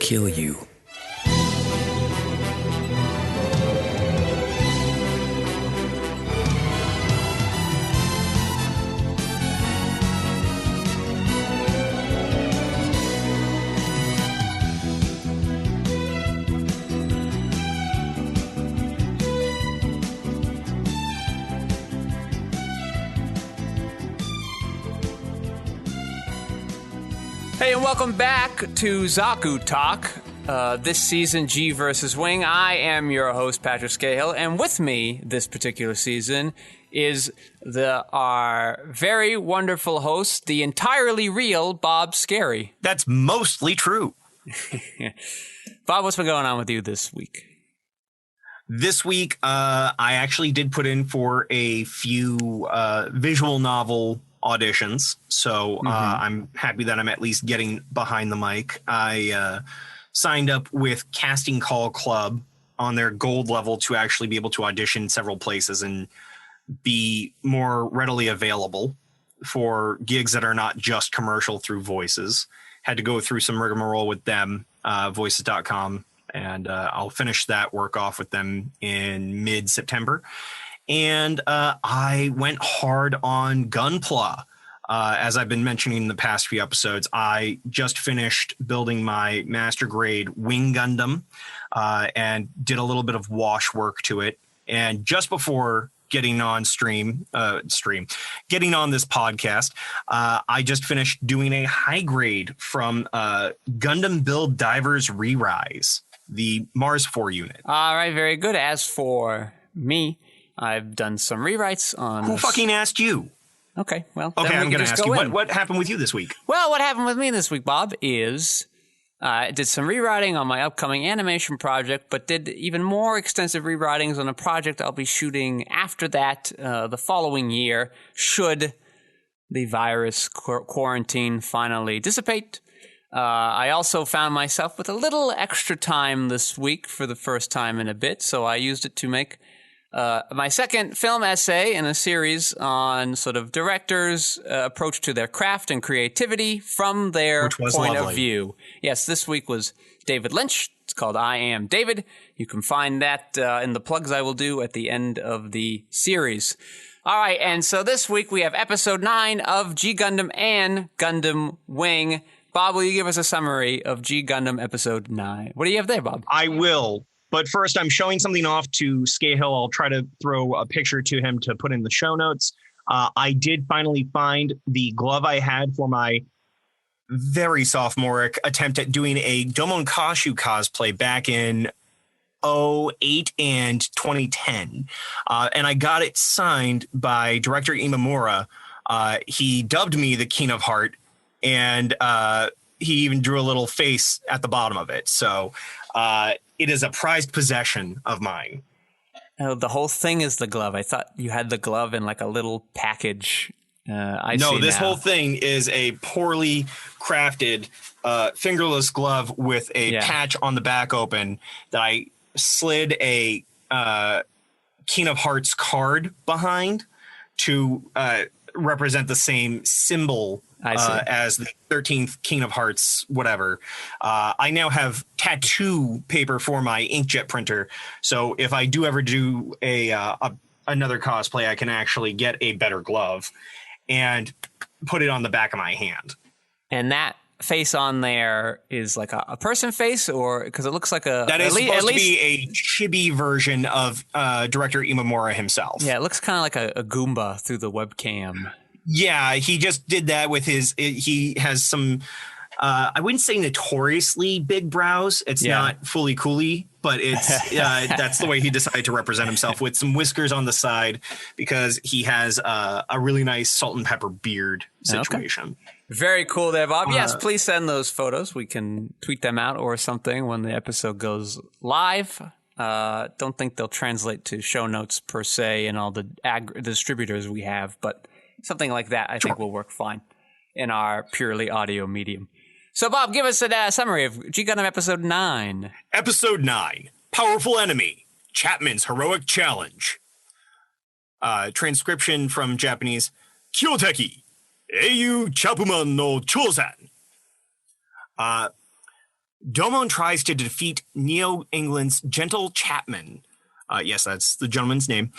kill you. Hey, and welcome back to Zaku Talk. This season, G versus Wing. I am your host, Patrick Skeyhill, and with me this particular season is our very wonderful host, the entirely real Bob Skerry. That's mostly true. Bob, what's been going on with you this week? This week, I actually did put in for a few visual novel auditions, so I'm happy that I'm at least getting behind the mic. I signed up with Casting Call Club on their gold level to actually be able to audition several places and be more readily available for gigs that are not just commercial through Voices. Had to go through some rigmarole with them, voices.com, and I'll finish that work off with them in mid-September. And I went hard on Gunpla. As I've been mentioning in the past few episodes, I just finished building my master grade Wing Gundam and did a little bit of wash work to it. And just before getting on getting on this podcast, I just finished doing a high grade from Gundam Build Divers Re-Rise, the Mars 4 unit. All right, very good. As for me, I've done some rewrites on... Who fucking asked you? Okay, well... Okay, I'm going to ask you, what happened with you this week? Well, what happened with me this week, Bob, is I did some rewriting on my upcoming animation project, but did even more extensive rewritings on a project I'll be shooting after that the following year, should the virus quarantine finally dissipate. I also found myself with a little extra time this week for the first time in a bit, so I used it to make... my second film essay in a series on sort of directors' approach to their craft and creativity from their point of view. Yes, this week was David Lynch. It's called I Am David. You can find that in the plugs I will do at the end of the series. All right, and so this week we have episode 9 of G Gundam and Gundam Wing. Bob, will you give us a summary of G Gundam episode 9? What do you have there, Bob? I will. But first, I'm showing something off to Skeyhill. I'll try to throw a picture to him to put in the show notes. I did finally find the glove I had for my very sophomoric attempt at doing a Domon Kashu cosplay back in 2008 and 2010. And I got it signed by director Imamura. He dubbed me the King of Heart, and he even drew a little face at the bottom of it. So... it is a prized possession of mine. Oh, the whole thing is the glove. I thought you had the glove in like a little package. No, this whole thing is a poorly crafted fingerless glove with a patch on the back open that I slid a King of Hearts card behind to represent the same symbol as the 13th King of Hearts, whatever. I now have tattoo paper for my inkjet printer, so if I do ever do another cosplay, I can actually get a better glove and put it on the back of my hand. And that face on there is like a person face, or because it looks like a... That is supposed to be a chibi version of director Imamura himself. Yeah, it looks kind of like a Goomba through the webcam. Yeah, he just did that with he has some, I wouldn't say notoriously big brows. It's not fully coolie, but it's that's the way he decided to represent himself, with some whiskers on the side, because he has a really nice salt and pepper beard situation. Okay. Very cool there, Bob. Yes, please send those photos. We can tweet them out or something when the episode goes live. Don't think they'll translate to show notes per se and all the distributors we have, but something like that I think will work fine in our purely audio medium. So, Bob, give us a summary of G Gundam Episode 9. Episode 9, Powerful Enemy, Chapman's Heroic Challenge. Transcription from Japanese, Kyoteki, Eiyu Chapman no Chosen. Domon tries to defeat Neo England's Gentle Chapman. Yes, that's the gentleman's name,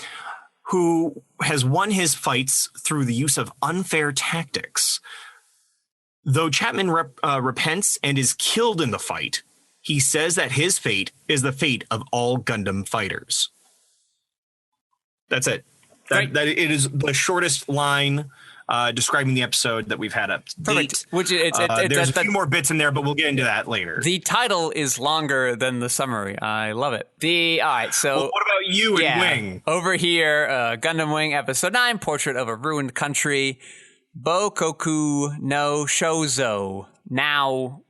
who has won his fights through the use of unfair tactics. Though Chapman repents and is killed in the fight, he says that his fate is the fate of all Gundam fighters. That's it. That it is the shortest line describing the episode that we've had up to date. Which there's a few more bits in there, but we'll get into that later. The title is longer than the summary. I love it. All right, so well, what about you and Wing? Over here, Gundam Wing, Episode 9, Portrait of a Ruined Country, Bokoku no Shouzo. Now,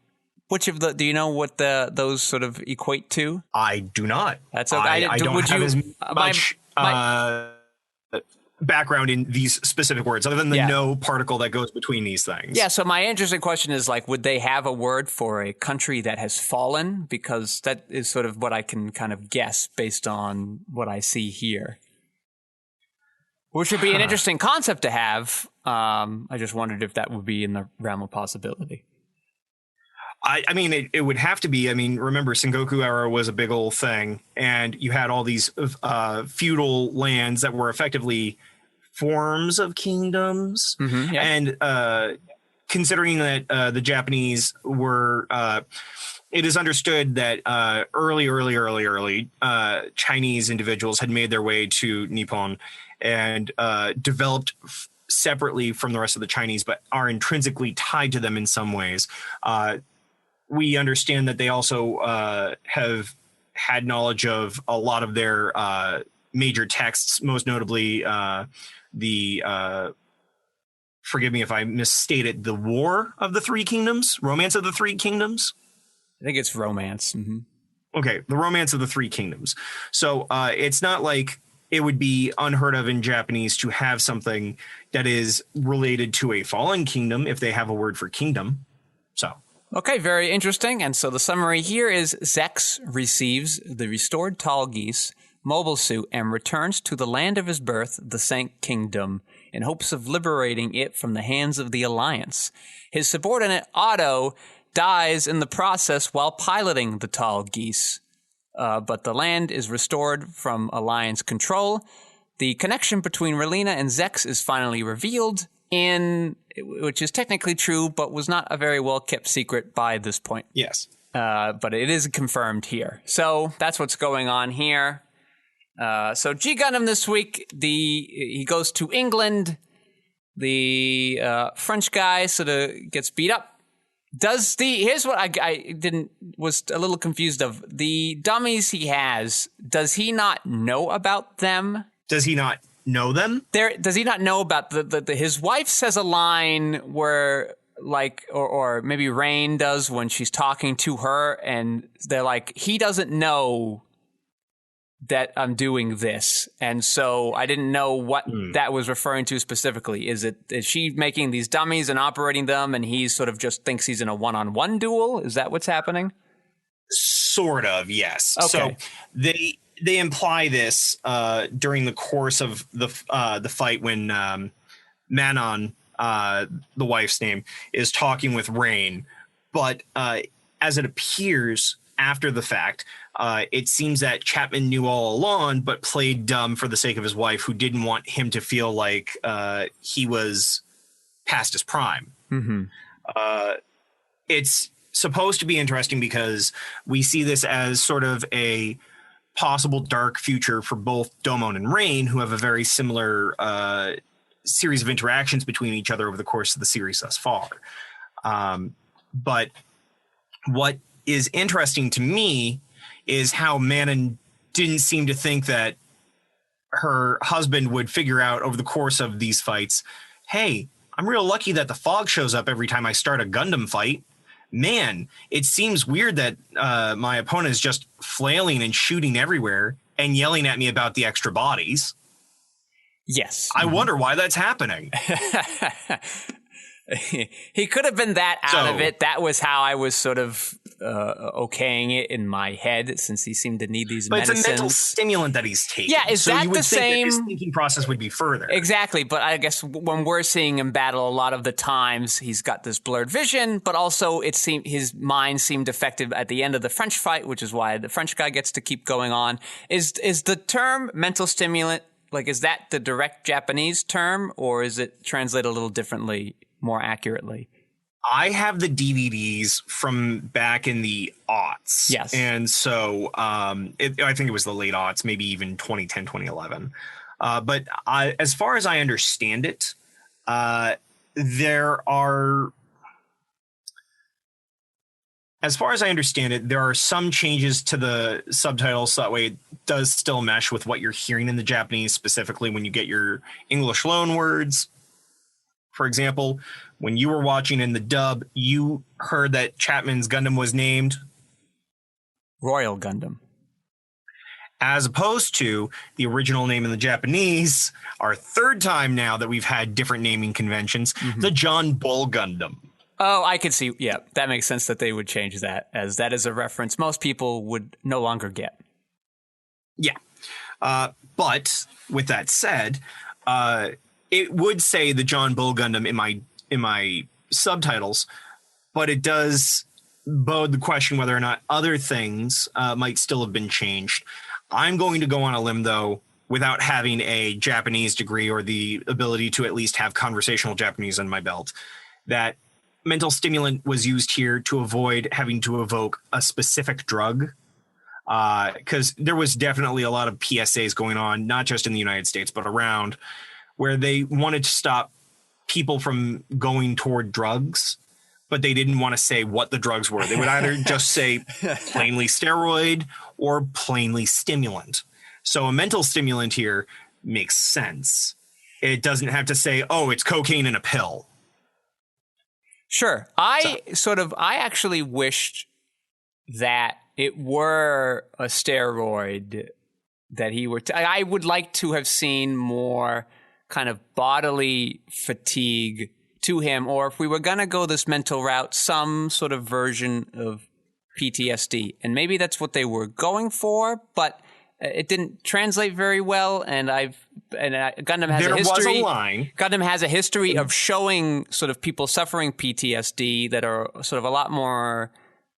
which of the, do you know what those sort of equate to? I do not. That's okay. I don't have as much background in these specific words, other than the no particle that goes between these things. Yeah, so my interesting question is, like, would they have a word for a country that has fallen? Because that is sort of what I can kind of guess based on what I see here. Which would be an interesting concept to have. I just wondered if that would be in the realm of possibility. I mean, it would have to be. I mean, remember, Sengoku era was a big old thing, and you had all these feudal lands that were effectively forms of kingdoms. Mm-hmm, yeah. And considering that the Japanese were, it is understood that early Chinese individuals had made their way to Nippon and developed separately from the rest of the Chinese, but are intrinsically tied to them in some ways. We understand that they also have had knowledge of a lot of their major texts, most notably forgive me if I misstate it, the War of the Three Kingdoms, Romance of the Three Kingdoms. I think it's Romance. Mm-hmm. Okay, the Romance of the Three Kingdoms. So it's not like it would be unheard of in Japanese to have something that is related to a fallen kingdom if they have a word for kingdom. So. Okay, very interesting. And so the summary here is Zex receives the restored Tall Geese mobile suit and returns to the land of his birth, the Sank Kingdom, in hopes of liberating it from the hands of the Alliance. His subordinate, Otto, dies in the process while piloting the Tall Geese. But the land is restored from Alliance control. The connection between Relina and Zex is finally revealed, which is technically true, but was not a very well-kept secret by this point. Yes. But it is confirmed here. So that's what's going on here. So G Gundam this week, he goes to England. The French guy sort of gets beat up. Here's what I was a little confused of. The dummies he has, does he not know about them? Does he not know them? Does he not know about his wife says a line where, like, or maybe Rain does when she's talking to her, and they're like, he doesn't know that I'm doing this. And so I didn't know what that was referring to specifically. Is she making these dummies and operating them, and he sort of just thinks he's in a one-on-one duel? Is that what's happening? Sort of, yes. Okay. So they imply this during the course of the fight when Manon, the wife's name, is talking with Rain. But as it appears after the fact, it seems that Chapman knew all along, but played dumb for the sake of his wife, who didn't want him to feel like he was past his prime. Mm-hmm. It's supposed to be interesting because we see this as sort of a possible dark future for both Domon and Rain, who have a very similar series of interactions between each other over the course of the series thus far. But what is interesting to me is how Manon didn't seem to think that her husband would figure out over the course of these fights, hey, I'm real lucky that the fog shows up every time I start a Gundam fight. Man, it seems weird that my opponent is just flailing and shooting everywhere and yelling at me about the extra bodies. Yes. I wonder why that's happening. He could have been that out of it. That was how I was sort of okaying it in my head since he seemed to need these but medicines. It's a mental stimulant that he's taking. Yeah, is so that you would the think same? That his thinking process would be further. Exactly, but I guess when we're seeing him battle, a lot of the times he's got this blurred vision, but also it seemed his mind seemed affected at the end of the French fight, which is why the French guy gets to keep going on. Is the term mental stimulant, like, is that the direct Japanese term, or is it translated a little differently, more accurately? I have the DVDs from back in the aughts. Yes. And so I think it was the late aughts, maybe even 2010, 2011. But as far as I understand it, there are some changes to the subtitles so that way it does still mesh with what you're hearing in the Japanese, specifically when you get your English loan words. For example, when you were watching in the dub, you heard that Chapman's Gundam was named Royal Gundam, as opposed to the original name in the Japanese, our third time now that we've had different naming conventions, the John Bull Gundam. Oh, I could see. Yeah, that makes sense that they would change that, as that is a reference most people would no longer get. Yeah. But with that said, it would say the John Bull Gundam in my subtitles, but it does bode the question whether or not other things might still have been changed. I'm going to go on a limb, though, without having a Japanese degree or the ability to at least have conversational Japanese on my belt, that mental stimulant was used here to avoid having to evoke a specific drug. Because there was definitely a lot of PSAs going on, not just in the United States, but around, where they wanted to stop people from going toward drugs, but they didn't want to say what the drugs were. They would either just say plainly steroid or plainly stimulant. So a mental stimulant here makes sense. It doesn't have to say, oh, it's cocaine in a pill. Sure. I actually wished that it were a steroid that he were. I would like to have seen more kind of bodily fatigue to him, or if we were going to go this mental route, some sort of version of PTSD. And maybe that's what they were going for, but it didn't translate very well. And Gundam has a history. There was a line. Gundam has a history of showing sort of people suffering PTSD that are sort of a lot more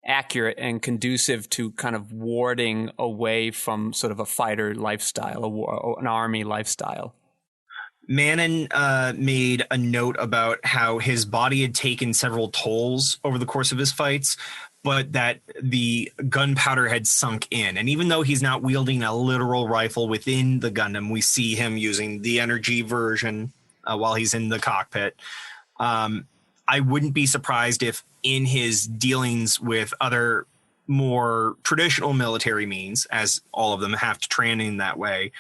accurate and conducive to kind of warding away from sort of a fighter lifestyle, an army lifestyle. Manon made a note about how his body had taken several tolls over the course of his fights, but that the gunpowder had sunk in. And even though he's not wielding a literal rifle within the Gundam, we see him using the energy version while he's in the cockpit. I wouldn't be surprised if in his dealings with other more traditional military means, as all of them have to train in that way,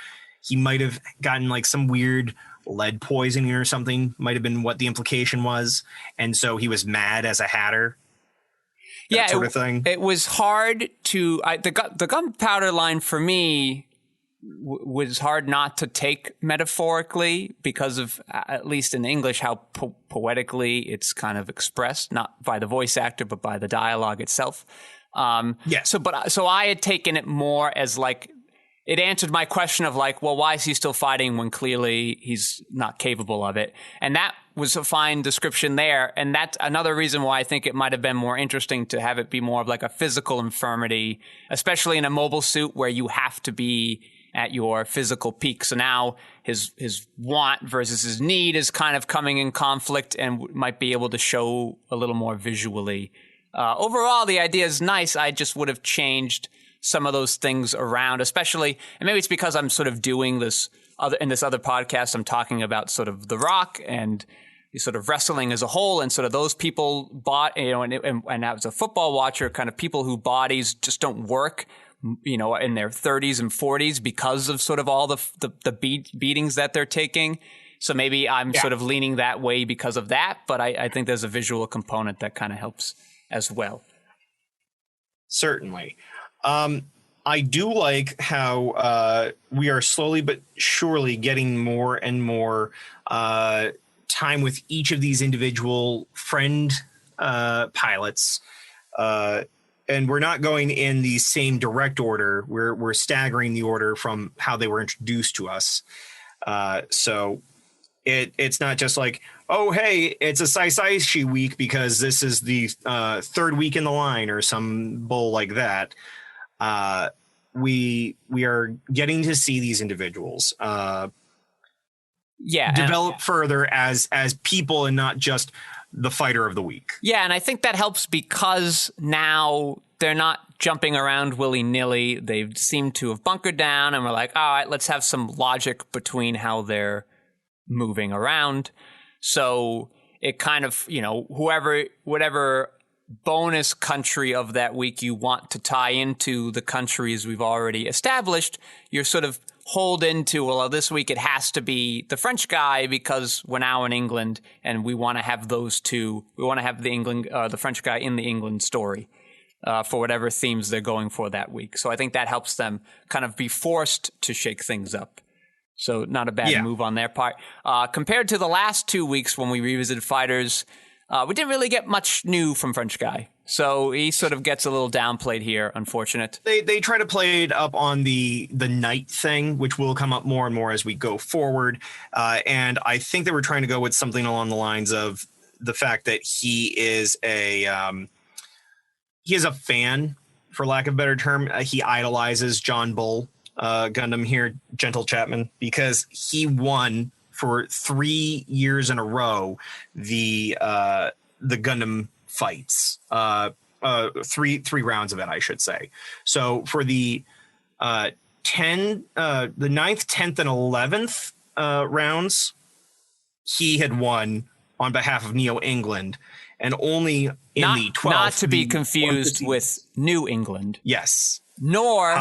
he might have gotten like some weird lead poisoning or something, might have been what the implication was. And so he was mad as a hatter. Yeah, sort of thing. It was hard to the gunpowder line for me was hard not to take metaphorically because of, at least in English, how poetically it's kind of expressed, not by the voice actor but by the dialogue itself. Yeah. So I had taken it more as like, it answered my question of like, well, why is he still fighting when clearly he's not capable of it? And that was a fine description there. And that's another reason why I think it might have been more interesting to have it be more of like a physical infirmity, especially in a mobile suit where you have to be at your physical peak. So now his want versus his need is kind of coming in conflict and might be able to show a little more visually. Overall, the idea is nice. I just would have changed some of those things around, especially, and maybe it's because I'm sort of doing this in this other podcast, I'm talking about sort of The Rock and sort of wrestling as a whole, and sort of those people and as a football watcher, kind of people whose bodies just don't work, in their 30s and 40s because of sort of all the beatings that they're taking. So maybe I'm sort of leaning that way because of that, but I think there's a visual component that kind of helps as well. Certainly. I do like how we are slowly but surely getting more and more time with each of these individual friend pilots. and we're not going in the same direct order. We're staggering the order from how they were introduced to us. So it's not just like, oh, hey, it's a Saisaishi week because this is the third week in the line or some bull like that. We are getting to see these individuals develop further as people and not just the fighter of the week. Yeah, and I think that helps because now they're not jumping around willy-nilly. They seem to have bunkered down, and we're like, all right, let's have some logic between how they're moving around. So it kind of, whatever bonus country of that week you want to tie into the countries we've already established, you're sort of hold into, well, this week it has to be the French guy because we're now in England and we want to have those two. We want to have the French guy in the England story for whatever themes they're going for that week. So I think that helps them kind of be forced to shake things up. So not a bad move on their part. Compared to the last 2 weeks when we revisited fighters, we didn't really get much new from French guy. So he sort of gets a little downplayed here, unfortunate. They try to play it up on the knight thing, which will come up more and more as we go forward. And I think they were trying to go with something along the lines of the fact that he is a fan, for lack of a better term. He idolizes John Bull, Gundam here, Gentle Chapman, because he won for 3 years in a row the Gundam fights, three rounds of it, I should say. So for the 9th, 10th, and 11th rounds, he had won on behalf of Neo England, and only in the 12th. Not to be confused with New England. Yes. Nor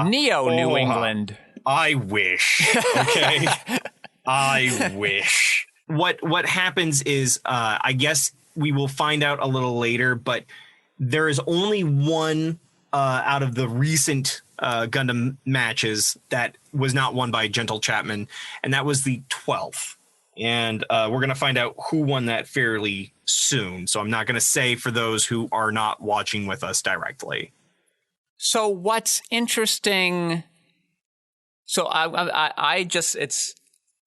Neo New England. I wish. Okay. I wish. What happens is, I guess we will find out a little later, but there is only one out of the recent Gundam matches that was not won by Gentle Chapman, and that was the 12th. And we're going to find out who won that fairly soon. So I'm not going to say for those who are not watching with us directly. So what's interesting? So I just,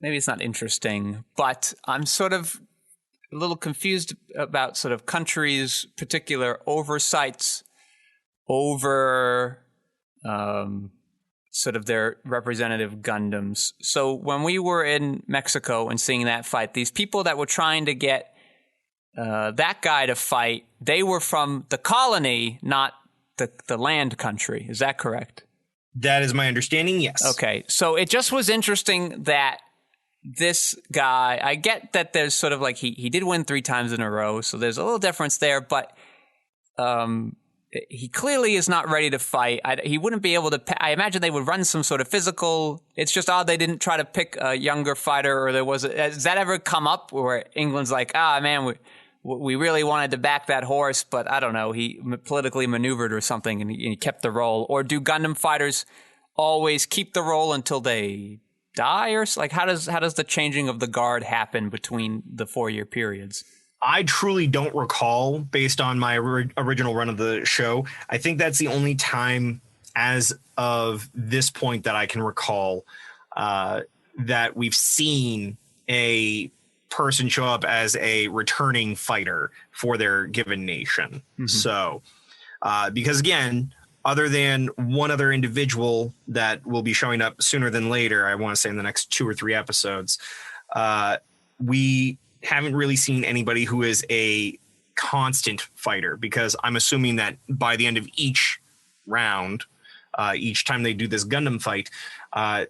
maybe it's not interesting, but I'm sort of a little confused about sort of countries' particular oversights over sort of their representative Gundams. So when we were in Mexico and seeing that fight, these people that were trying to get that guy to fight, they were from the colony, not the land country. Is that correct? That is my understanding, yes. Okay, so it just was interesting that this guy, I get that there's sort of like he did win 3 times in a row, so there's a little difference there, but he clearly is not ready to fight. He wouldn't be able to. I imagine they would run some sort of physical. It's just odd they didn't try to pick a younger fighter, or there was. Has that ever come up where England's like, man, we really wanted to back that horse, but I don't know, he politically maneuvered or something, and he kept the role? Or do Gundam fighters always keep the role until they die, or like how does the changing of the guard happen between the 4-year periods? I truly don't recall, based on my original run of the show. I think that's the only time as of this point that I can recall that we've seen a person show up as a returning fighter for their given nation. Mm-hmm. So, because again, other than one other individual that will be showing up sooner than later, I want to say in the next 2 or 3 episodes, we haven't really seen anybody who is a constant fighter, because I'm assuming that by the end of each round, each time they do this Gundam fight,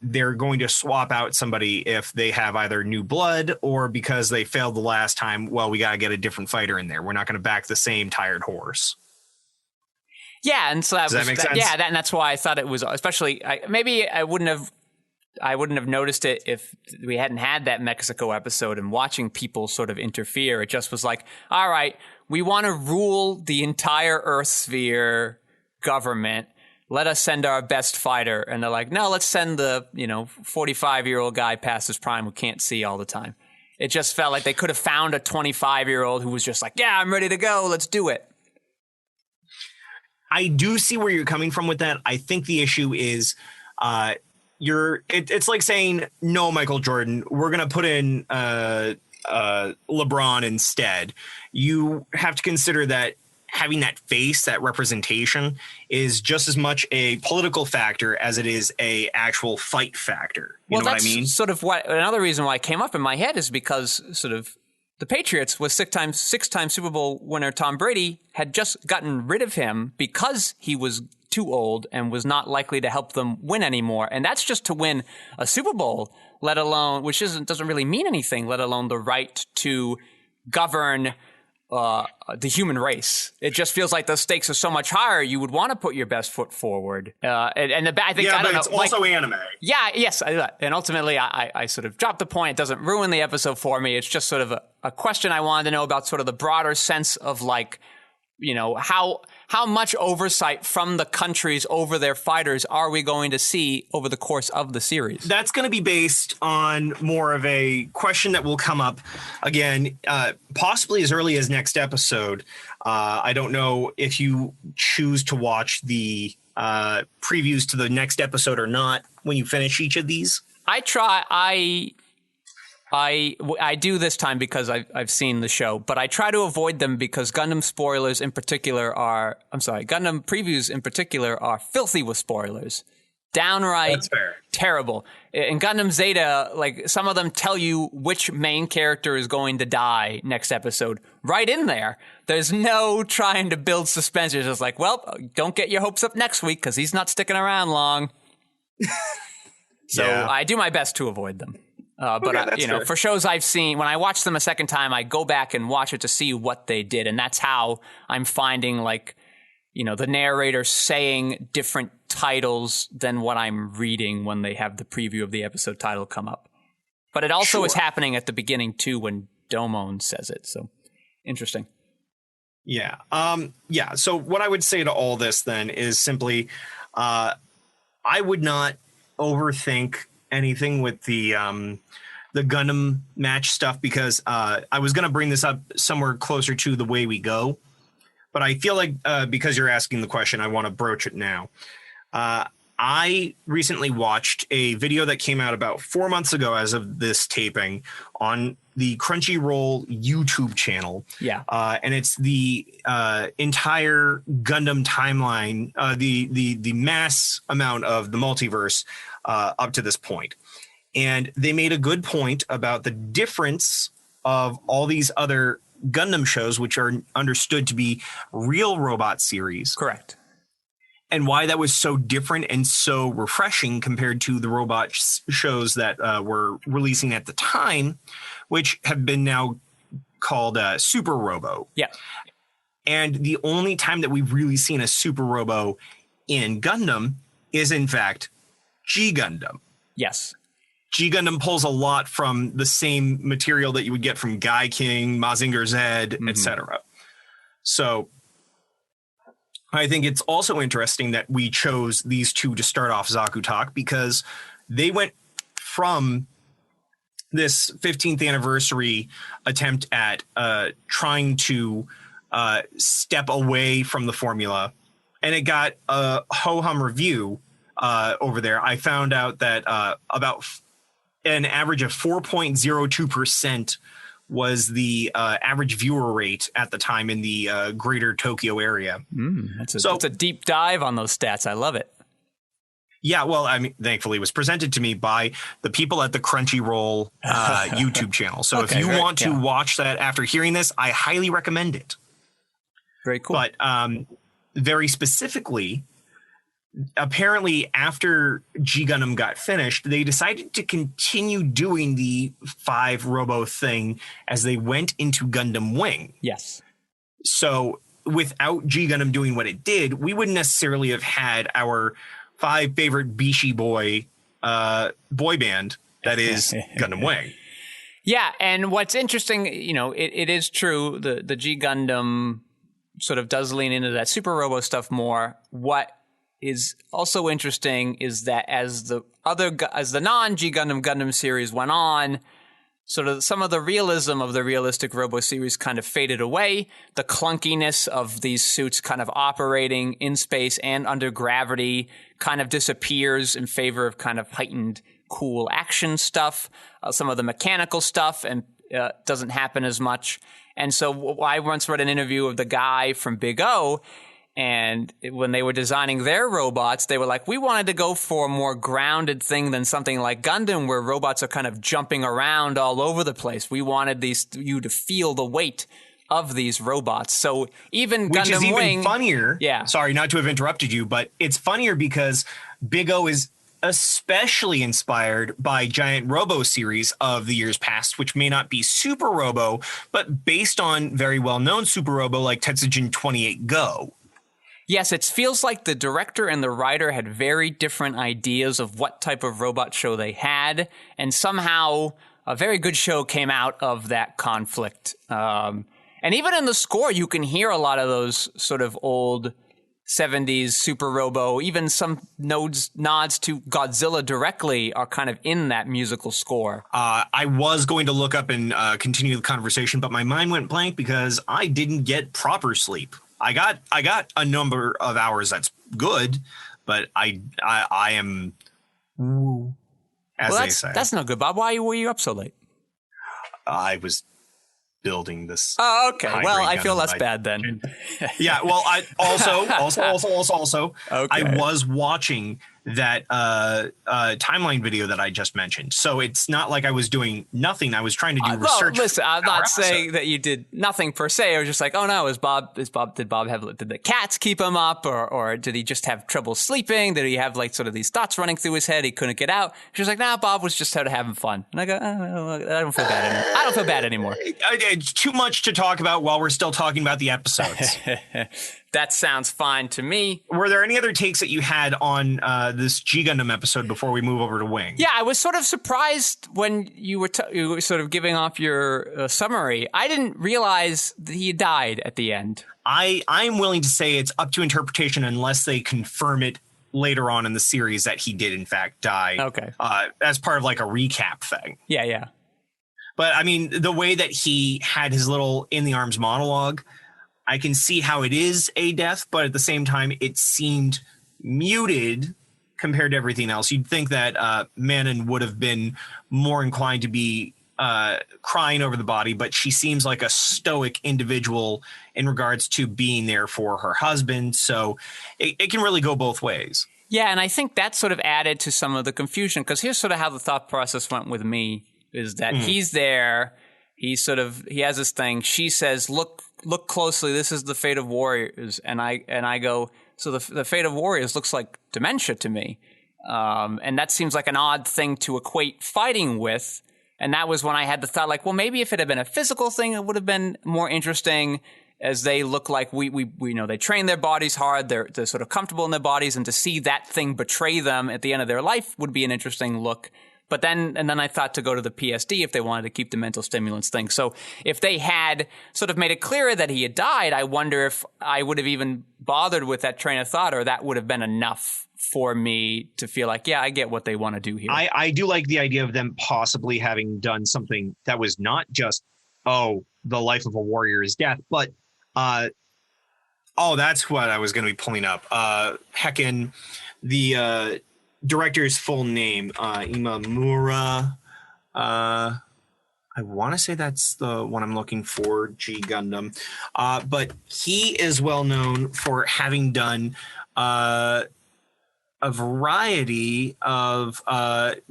they're going to swap out somebody if they have either new blood or because they failed the last time. Well, we got to get a different fighter in there. We're not going to back the same tired horse. Yeah, and so does that make sense? Yeah, and that's why I thought it was, especially maybe I wouldn't have noticed it if we hadn't had that Mexico episode and watching people sort of interfere. It just was like, all right, we want to rule the entire Earth sphere government. Let us send our best fighter. And they're like, no, let's send the 45-year-old guy past his prime who can't see all the time. It just felt like they could have found a 25-year-old who was just like, yeah, I'm ready to go. Let's do it. I do see where you're coming from with that. I think the issue is it's like saying, no, Michael Jordan, we're going to put in LeBron instead. You have to consider that having that face, that representation, is just as much a political factor as it is a actual fight factor. You know what I mean? Sort of what another reason why it came up in my head is because sort of the Patriots with six-time Super Bowl winner Tom Brady had just gotten rid of him because he was too old and was not likely to help them win anymore. And that's just to win a Super Bowl, let alone, which doesn't really mean anything, let alone the right to govern the human race. It just feels like the stakes are so much higher. You would want to put your best foot forward. I think, yeah, but it's also anime. Yeah, yes. And ultimately, I sort of dropped the point. It doesn't ruin the episode for me. It's just sort of a question I wanted to know about sort of the broader sense of like, you know, how much oversight from the countries over their fighters are we going to see over the course of the series? That's going to be based on more of a question that will come up again, possibly as early as next episode. I don't know if you choose to watch the previews to the next episode or not when you finish each of these. I do this time because I've seen the show, but I try to avoid them because Gundam previews in particular are filthy with spoilers. Downright That's fair. Terrible. In Gundam Zeta, like some of them tell you which main character is going to die next episode right in there. There's no trying to build suspense. It's just like, well, don't get your hopes up next week because he's not sticking around long. So yeah. I do my best to avoid them. But for shows I've seen, when I watch them a second time, I go back and watch it to see what they did. And that's how I'm finding, like, you know, the narrator saying different titles than what I'm reading when they have the preview of the episode title come up. But it also is happening at the beginning, too, when Domon says it. So interesting. Yeah. So what I would say to all this then is simply I would not overthink anything with the Gundam match stuff because I was going to bring this up somewhere closer to the way we go. But I feel like because you're asking the question, I want to broach it now. I recently watched a video that came out about 4 months ago as of this taping on the Crunchyroll YouTube channel. Yeah. And it's the entire Gundam timeline, the mass amount of the multiverse up to this point. And they made a good point about the difference of all these other Gundam shows, which are understood to be real robot series. Correct. And why that was so different and so refreshing compared to the robot shows that were releasing at the time, which have been now called Super Robo. Yeah. And the only time that we've really seen a Super Robo in Gundam is, in fact, G Gundam. Yes. G Gundam pulls a lot from the same material that you would get from Guy King, Mazinger Z, etc. So I think it's also interesting that we chose these two to start off Zaku Talk because they went from this 15th anniversary attempt at trying to step away from the formula, and it got a ho-hum review over there. I found out that about an average of 4.02% was the average viewer rate at the time in the greater Tokyo area. That's a deep dive on those stats. I love it. Yeah, well, I mean, thankfully, it was presented to me by the people at the Crunchyroll YouTube channel. So if you want to watch that after hearing this, I highly recommend it. Very cool. But very specifically, apparently after G Gundam got finished, they decided to continue doing the 5 Robo thing as they went into Gundam Wing. Yes. So without G Gundam doing what it did, we wouldn't necessarily have had our 5 favorite Bishi boy band that is Gundam Wing. Yeah, and what's interesting, you know, it is true, the G Gundam sort of does lean into that Super Robo stuff more. What is also interesting is that as the non-G Gundam series went on, sort of some of the realism of the realistic Robo series kind of faded away. The clunkiness of these suits kind of operating in space and under gravity kind of disappears in favor of kind of heightened, cool action stuff. Some of the mechanical stuff and doesn't happen as much. And so I once read an interview of the guy from Big O, and when they were designing their robots, they were like, we wanted to go for a more grounded thing than something like Gundam, where robots are kind of jumping around all over the place. We wanted you to feel the weight of these robots. So even Which Gundam is even Wing, funnier. Yeah. Sorry, not to have interrupted you, but it's funnier because Big O is especially inspired by Giant Robo series of the years past, which may not be Super Robo, but based on very well-known Super Robo like Tetsujin 28 Go. Yes, it feels like the director and the writer had very different ideas of what type of robot show they had, and somehow a very good show came out of that conflict. And even in the score, you can hear a lot of those sort of old 70s Super Robo, even some nods to Godzilla directly are kind of in that musical score. I was going to look up and continue the conversation, but my mind went blank because I didn't get proper sleep. I got a number of hours that's good, but I am woo, as they say. That's no good, Bob. Why were you up so late? I was building this. Oh, okay. Well, I feel less bad then. Yeah. Well, I also, okay. I was watching that timeline video that I just mentioned. So it's not like I was doing nothing. I was trying to do research. Well, listen, I'm not saying that you did nothing per se. I was just like, oh no, did the cats keep him up, or did he just have trouble sleeping? Did he have like sort of these thoughts running through his head he couldn't get out? She was like, nah, Bob was just sort of having fun. And I go, oh, I don't feel bad anymore. I don't feel bad anymore. It's too much to talk about while we're still talking about the episodes. That sounds fine to me. Were there any other takes that you had on this G Gundam episode before we move over to Wing? Yeah, I was sort of surprised when you were sort of giving off your summary. I didn't realize that he died at the end. I'm willing to say it's up to interpretation unless they confirm it later on in the series that he did in fact die. Okay. As part of like a recap thing. Yeah. But I mean, the way that he had his little in the arms monologue, I can see how it is a death, but at the same time, it seemed muted compared to everything else. You'd think that Manon would have been more inclined to be crying over the body, but she seems like a stoic individual in regards to being there for her husband. So it can really go both ways. Yeah, and I think that sort of added to some of the confusion, because here's sort of how the thought process went with me, is that he's there, he has this thing, she says, look closely, this is the fate of warriors, and I go, so the fate of warriors looks like dementia to me, and that seems like an odd thing to equate fighting with. And that was when I had the thought, like, well, maybe if it had been a physical thing, it would have been more interesting, as they look like we know they train their bodies hard, they're sort of comfortable in their bodies, and to see that thing betray them at the end of their life would be an interesting look. But then I thought to go to the PSD if they wanted to keep the mental stimulants thing. So if they had sort of made it clearer that he had died, I wonder if I would have even bothered with that train of thought, or that would have been enough for me to feel like, yeah, I get what they want to do here. I do like the idea of them possibly having done something that was not just, the life of a warrior is death, but that's what I was going to be pulling up. Heckin, the director's full name, Imamura. I want to say that's the one I'm looking for, G Gundam. But he is well known for having done a variety of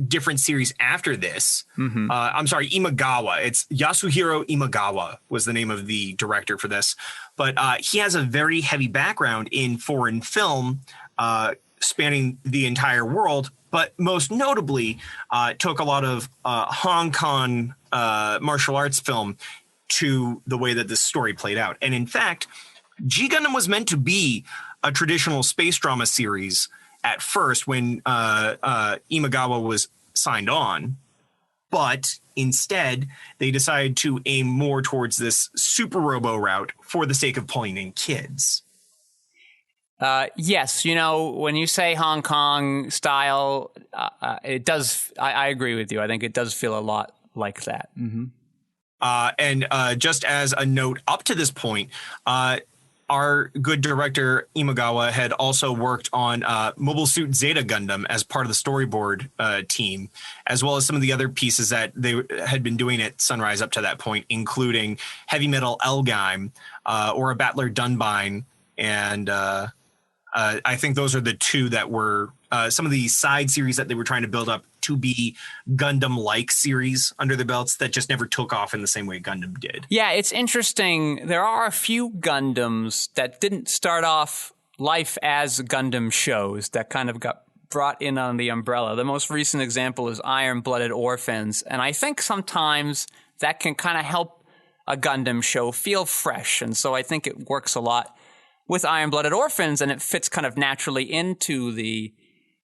different series after this. I'm sorry, Imagawa. It's Yasuhiro Imagawa was the name of the director for this. But he has a very heavy background in foreign film, spanning the entire world, but most notably took a lot of Hong Kong martial arts film to the way that this story played out. And in fact, G Gundam was meant to be a traditional space drama series at first when Imagawa was signed on, but instead they decided to aim more towards this Super Robo route for the sake of pulling in kids. Yes, when you say Hong Kong style, it does. I agree with you. I think it does feel a lot like that. And just as a note up to this point, our good director Imagawa had also worked on Mobile Suit Zeta Gundam as part of the storyboard team, as well as some of the other pieces that they had been doing at Sunrise up to that point, including Heavy Metal Elgheim, or a Battler Dunbine, and I think those are the two that were some of the side series that they were trying to build up to be Gundam-like series under the belts that just never took off in the same way Gundam did. Yeah, it's interesting. There are a few Gundams that didn't start off life as Gundam shows that kind of got brought in on the umbrella. The most recent example is Iron-Blooded Orphans, and I think sometimes that can kind of help a Gundam show feel fresh, and so I think it works a lot with Iron-Blooded Orphans, and it fits kind of naturally into the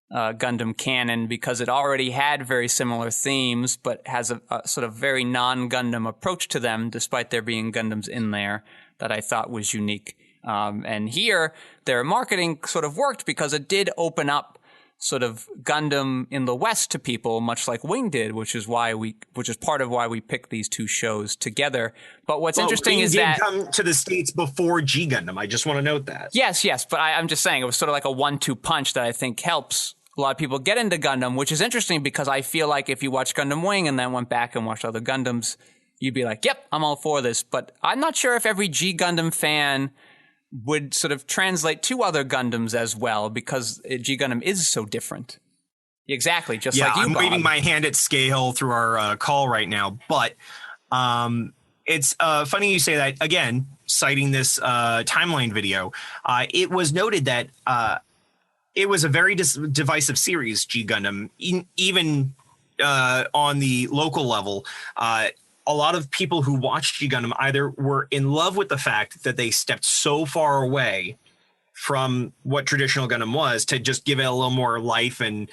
Gundam canon because it already had very similar themes, but has a sort of very non-Gundam approach to them, despite there being Gundams in there that I thought was unique. And here, their marketing sort of worked because it did open up sort of Gundam in the West to people, much like Wing did, which is part of why we picked these two shows together. But what's interesting is that Wing did come to the States before G Gundam. I just want to note that. Yes, but I'm just saying it was sort of like a 1-2 punch that I think helps a lot of people get into Gundam, which is interesting because I feel like if you watch Gundam Wing and then went back and watched other Gundams, you'd be like, yep, I'm all for this. But I'm not sure if every G Gundam fan would sort of translate to other Gundams as well because G Gundam is so different. Exactly, just like you, I'm Bob. waving my hand at Skeyhill through our call right now, but it's funny you say that. Again, citing this timeline video, it was noted that it was a very divisive series, G Gundam, even on the local level. A lot of people who watched G Gundam either were in love with the fact that they stepped so far away from what traditional Gundam was to just give it a little more life and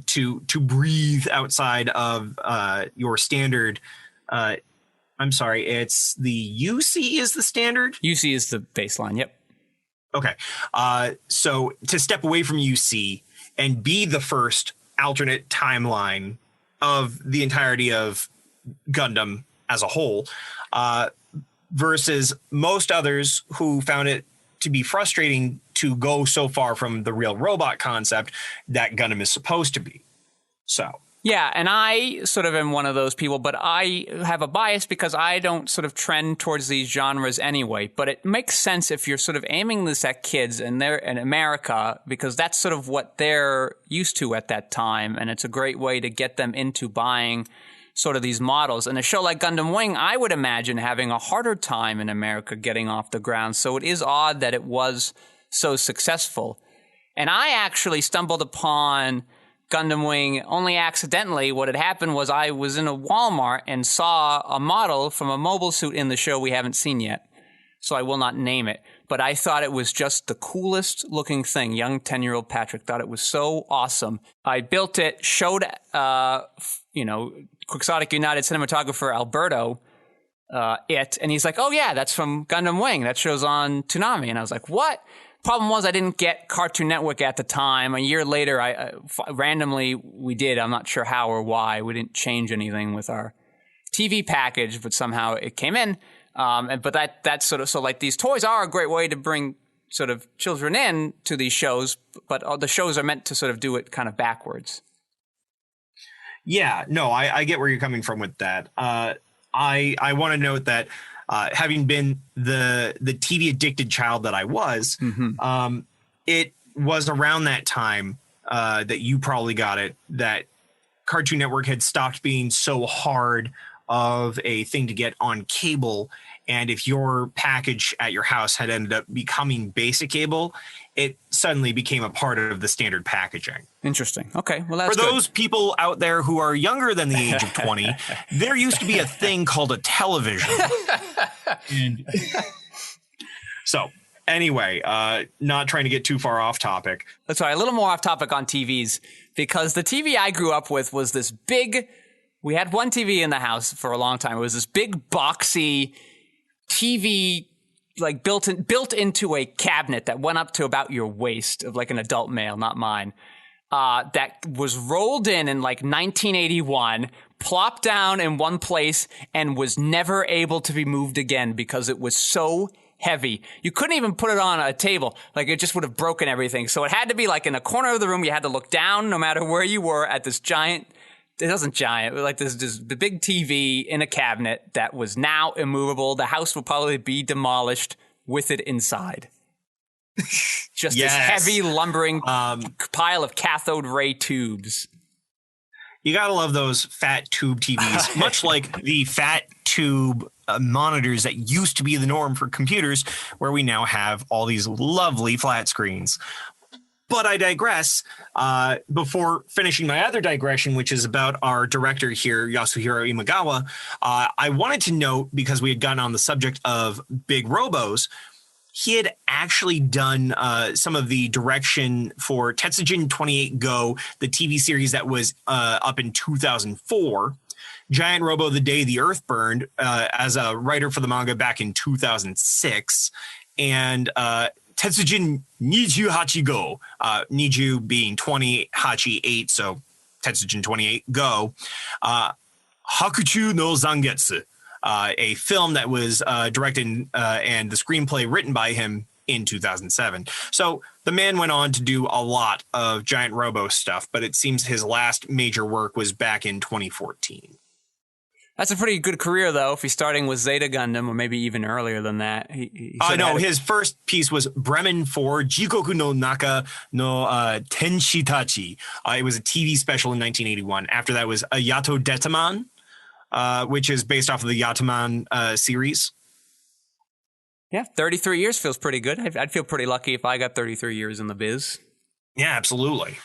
to breathe outside of your standard. I'm sorry, it's the UC is the standard? UC is the baseline, yep. Okay. So to step away from UC and be the first alternate timeline of the entirety of Gundam as a whole, versus most others who found it to be frustrating to go so far from the real robot concept that Gundam is supposed to be. So. Yeah, and I sort of am one of those people, but I have a bias because I don't sort of trend towards these genres anyway. But it makes sense if you're sort of aiming this at kids and they're in America because that's sort of what they're used to at that time. And it's a great way to get them into buying sort of these models. And a show like Gundam Wing, I would imagine having a harder time in America getting off the ground. So it is odd that it was so successful. And I actually stumbled upon Gundam Wing only accidentally. What had happened was I was in a Walmart and saw a model from a mobile suit in the show we haven't seen yet. So I will not name it. But I thought it was just the coolest looking thing. Young 10-year-old Patrick thought it was so awesome. I built it, showed, Quixotic United cinematographer Alberto it. And he's like, oh yeah, that's from Gundam Wing. That show's on Toonami. And I was like, what? Problem was I didn't get Cartoon Network at the time. A year later, randomly we did. I'm not sure how or why. We didn't change anything with our TV package, but somehow it came in. But that's sort of, so like these toys are a great way to bring sort of children in to these shows, but the shows are meant to sort of do it kind of backwards. Yeah, no, I get where you're coming from with that. I want to note that having been the TV addicted child that I was, it was around that time that you probably got it, that Cartoon Network had stopped being so hard of a thing to get on cable. And if your package at your house had ended up becoming basic cable, it suddenly became a part of the standard packaging. Interesting. Okay, well, that's For those people out there who are younger than the age of 20, there used to be a thing called a television. So anyway, not trying to get too far off topic. That's right, a little more off topic on TVs, because the TV I grew up with was this big, we had one TV in the house for a long time. It was this big boxy TV, like built into a cabinet that went up to about your waist, of like an adult male, not mine. that was rolled in like 1981, plopped down in one place, and was never able to be moved again because it was so heavy. You couldn't even put it on a table. Like, it just would have broken everything. So it had to be like in a corner of the room. You had to look down no matter where you were at this giant, it wasn't giant, but like this the big TV in a cabinet that was now immovable. The house will probably be demolished with it inside. Just this heavy lumbering pile of cathode ray tubes. You gotta love those fat tube TVs, much like the fat tube monitors that used to be the norm for computers, where we now have all these lovely flat screens. But I digress. Before finishing my other digression, which is about our director here, Yasuhiro Imagawa, I wanted to note, because we had gotten on the subject of big robos, he had actually done some of the direction for Tetsujin 28 Go, the TV series that was up in 2004. Giant Robo The Day the Earth Burned, as a writer for the manga back in 2006. And Tetsujin Niju Go, Niju being 20, Hachi 8, so Tetsujin 28 Go. Hakuchu no Zangetsu, a film that was directed and the screenplay written by him in 2007. So the man went on to do a lot of Giant Robo stuff, but it seems his last major work was back in 2014. That's a pretty good career, though, if he's starting with Zeta Gundam, or maybe even earlier than that. No, his first piece was Bremen 4, Jikoku no Naka no Tenshitachi. It was a TV special in 1981. After that was Yato Detaman, which is based off of the Yataman series. Yeah, 33 years feels pretty good. I'd feel pretty lucky if I got 33 years in the biz. Yeah, absolutely.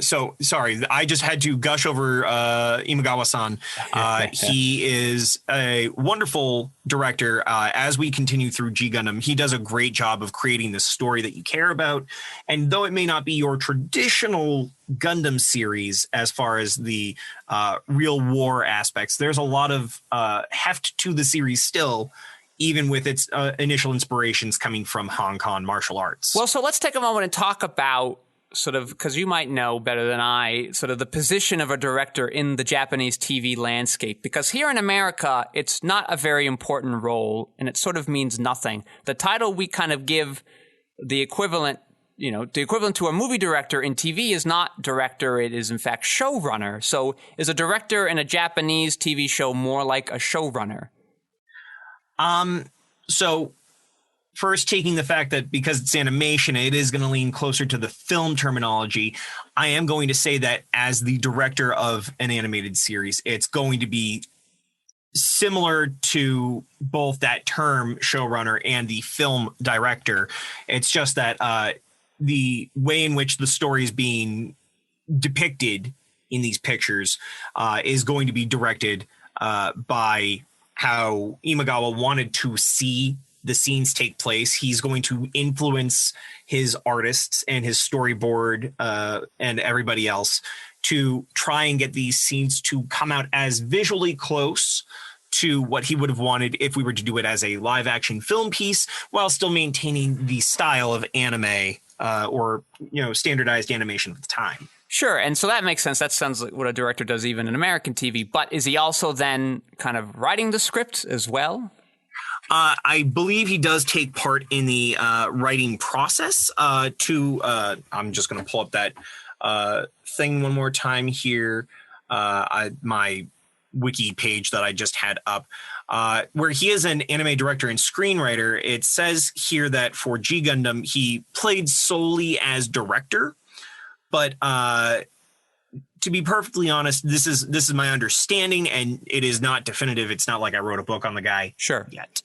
So sorry, I just had to gush over Imagawa-san. He is a wonderful director. As we continue through G Gundam, he does a great job of creating this story that you care about. And though it may not be your traditional Gundam series as far as the real war aspects, there's a lot of heft to the series still, even with its initial inspirations coming from Hong Kong martial arts. Well, so let's take a moment and talk about sort of, because you might know better than I, sort of the position of a director in the Japanese TV landscape. Because here in America, it's not a very important role, and it sort of means nothing. The title we kind of give the equivalent, the equivalent to a movie director in TV is not director, it is in fact showrunner. So is a director in a Japanese TV show more like a showrunner? So first, taking the fact that because it's animation, it is going to lean closer to the film terminology. I am going to say that as the director of an animated series, it's going to be similar to both that term showrunner and the film director. It's just that the way in which the story is being depicted in these pictures is going to be directed by how Imagawa wanted to see the scenes take place. He's going to influence his artists and his storyboard and everybody else to try and get these scenes to come out as visually close to what he would have wanted if we were to do it as a live action film piece, while still maintaining the style of anime or standardized animation at the time. Sure, and so that makes sense. That sounds like what a director does even in American TV. But is he also then kind of writing the script as well? I believe he does take part in the writing process. I'm just going to pull up that thing one more time here. My wiki page that I just had up, where he is an anime director and screenwriter. It says here that for G Gundam, he played solely as director. But to be perfectly honest, this is my understanding, and it is not definitive. It's not like I wrote a book on the guy yet.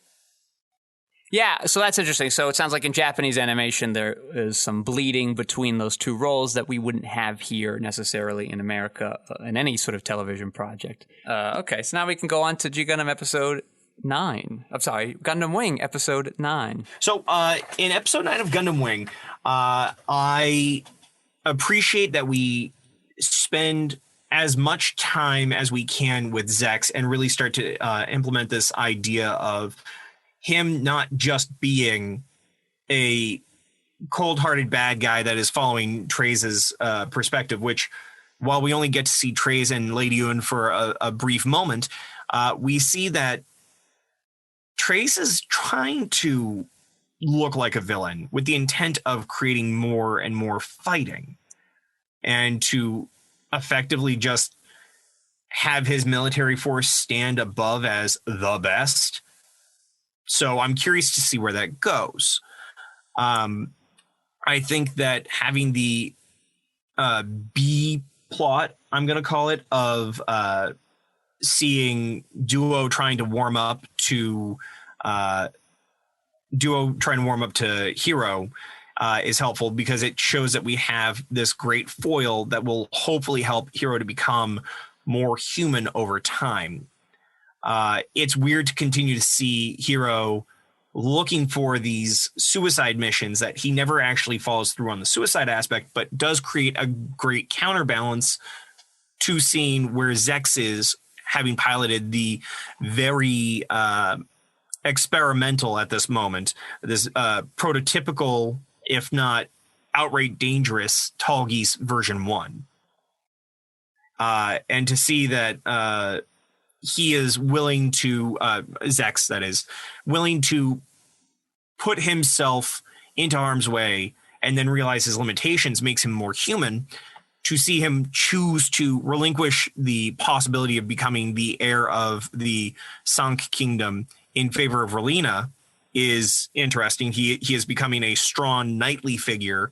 Yeah, so that's interesting. So it sounds like in Japanese animation, there is some bleeding between those two roles that we wouldn't have here necessarily in America in any sort of television project. Okay, so now we can go on to G Gundam episode 9. I'm sorry, Gundam Wing episode 9. So in episode 9 of Gundam Wing, I appreciate that we spend as much time as we can with Zex and really start to implement this idea of him not just being a cold-hearted bad guy that is following Treize's perspective, which, while we only get to see Treize and Lady Yun for a brief moment, we see that Treize is trying to look like a villain with the intent of creating more and more fighting and to effectively just have his military force stand above as the best. So I'm curious to see where that goes. I think that having the B plot, I'm going to call it, of seeing Duo trying to warm up to Hero is helpful, because it shows that we have this great foil that will hopefully help Hero to become more human over time. It's weird to continue to see Hero looking for these suicide missions that he never actually follows through on the suicide aspect, but does create a great counterbalance to seeing where Zex is, having piloted the very experimental at this moment, this prototypical, if not outright dangerous, Tall Geese version 1. And to see that he is willing to, Zex, that is, willing to put himself into harm's way and then realize his limitations makes him more human. To see him choose to relinquish the possibility of becoming the heir of the Sank Kingdom in favor of Relina is interesting. He is becoming a strong knightly figure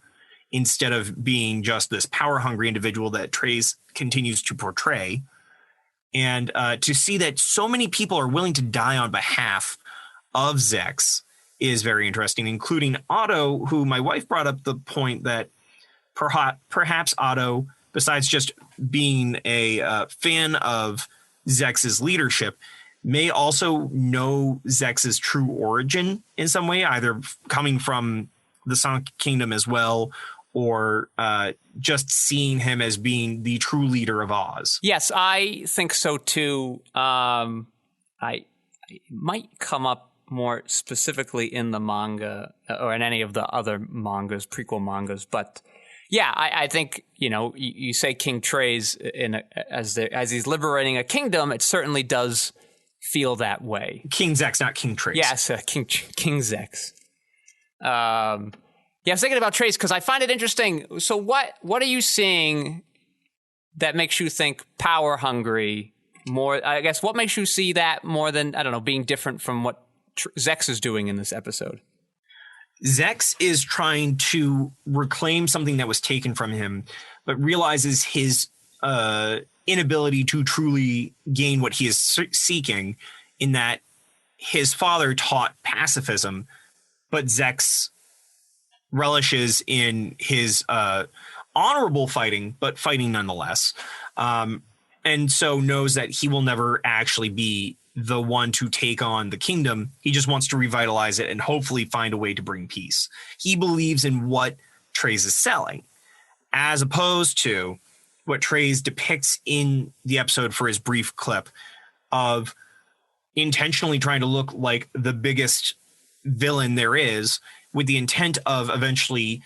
instead of being just this power-hungry individual that Treize continues to portray. And to see that so many people are willing to die on behalf of Zex is very interesting, including Otto, who my wife brought up the point that perhaps Otto, besides just being a fan of Zex's leadership, may also know Zex's true origin in some way, either coming from the Sonic Kingdom as well, or just seeing him as being the true leader of Oz. Yes, I think so too. I might come up more specifically in the manga or in any of the other mangas, prequel mangas, but yeah, I think, you say King Treize as he's liberating a kingdom, it certainly does feel that way. King Zex, not King Treize. Yes, King Zex. Yeah, I was thinking about Treize because I find it interesting. So what are you seeing that makes you think power hungry more? I guess what makes you see that more than, I don't know, being different from what Zex is doing in this episode? Zex is trying to reclaim something that was taken from him, but realizes his inability to truly gain what he is seeking, in that his father taught pacifism, but Zex relishes in his honorable fighting, but fighting nonetheless. And so knows that he will never actually be the one to take on the kingdom. He just wants to revitalize it and hopefully find a way to bring peace. He believes in what Treize is selling, as opposed to what Treize depicts in the episode for his brief clip of intentionally trying to look like the biggest villain there is, with the intent of eventually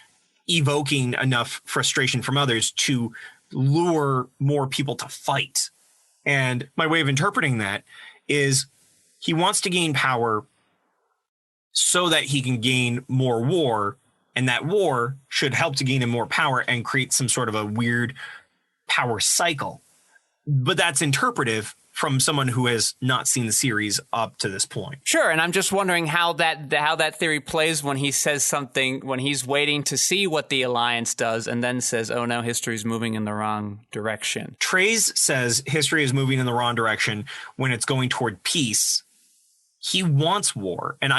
evoking enough frustration from others to lure more people to fight. And my way of interpreting that is he wants to gain power so that he can gain more war, and that war should help to gain him more power and create some sort of a weird power cycle. But that's interpretive from someone who has not seen the series up to this point. Sure, and I'm just wondering how that theory plays when he says something, when he's waiting to see what the Alliance does and then says, oh no, history's moving in the wrong direction. Treize says history is moving in the wrong direction when it's going toward peace. He wants war, and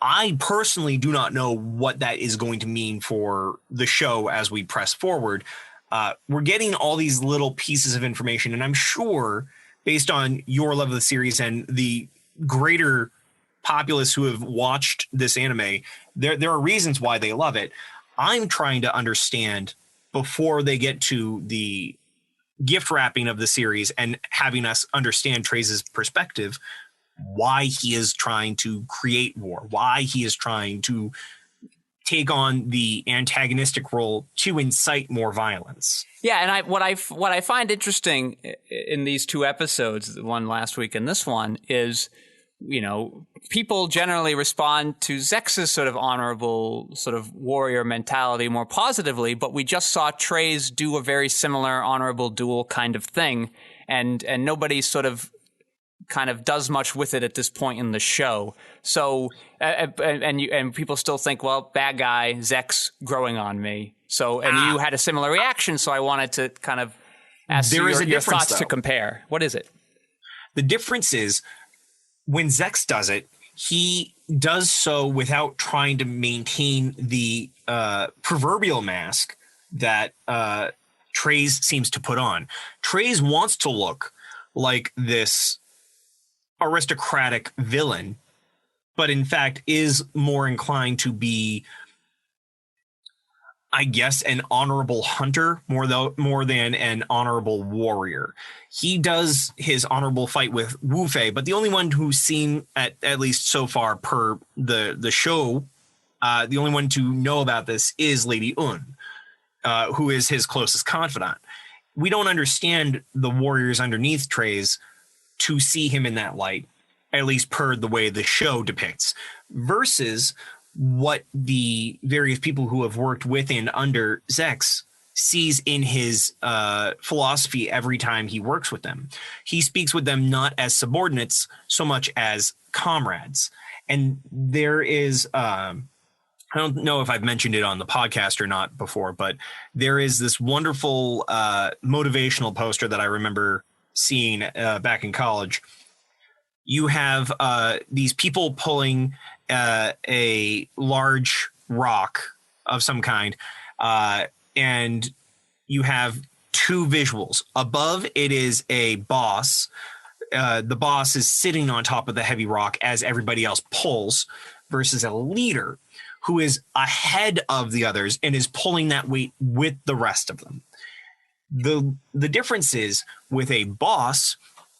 I personally do not know what that is going to mean for the show as we press forward. We're getting all these little pieces of information, and I'm sure, based on your love of the series and the greater populace who have watched this anime, there are reasons why they love it. I'm trying to understand, before they get to the gift wrapping of the series and having us understand Treize's perspective, why he is trying to create war, why he is trying to take on the antagonistic role to incite more violence. Yeah, and what I find interesting in these two episodes, the one last week and this one, is, you know, people generally respond to Zex's sort of honorable sort of warrior mentality more positively, but we just saw Trey's do a very similar honorable duel kind of thing, and nobody sort of kind of does much with it at this point in the show. So, and people still think, well, bad guy, Zex growing on me. So, and you had a similar reaction, so I wanted to kind of ask your thoughts to compare. What is it? The difference is when Zex does it, he does so without trying to maintain the proverbial mask that Trey's seems to put on. Trey's wants to look like this aristocratic villain, but in fact is more inclined to be, I guess, an honorable hunter more than an honorable warrior. He does his honorable fight with Wu Fei, but the only one who's seen, at least so far per the show, the only one to know about this is Lady Un, who is his closest confidant. We don't understand the warriors underneath Trey's to see him in that light, at least per the way the show depicts, versus what the various people who have worked with and under Zex sees in his philosophy every time he works with them. He speaks with them not as subordinates so much as comrades. And there is, I don't know if I've mentioned it on the podcast or not before, but there is this wonderful motivational poster that I remember seeing back in college. You have these people pulling a large rock of some kind, and you have two visuals. Above it is a boss. The boss is sitting on top of the heavy rock as everybody else pulls, versus a leader who is ahead of the others and is pulling that weight with the rest of them. The difference is, with a boss,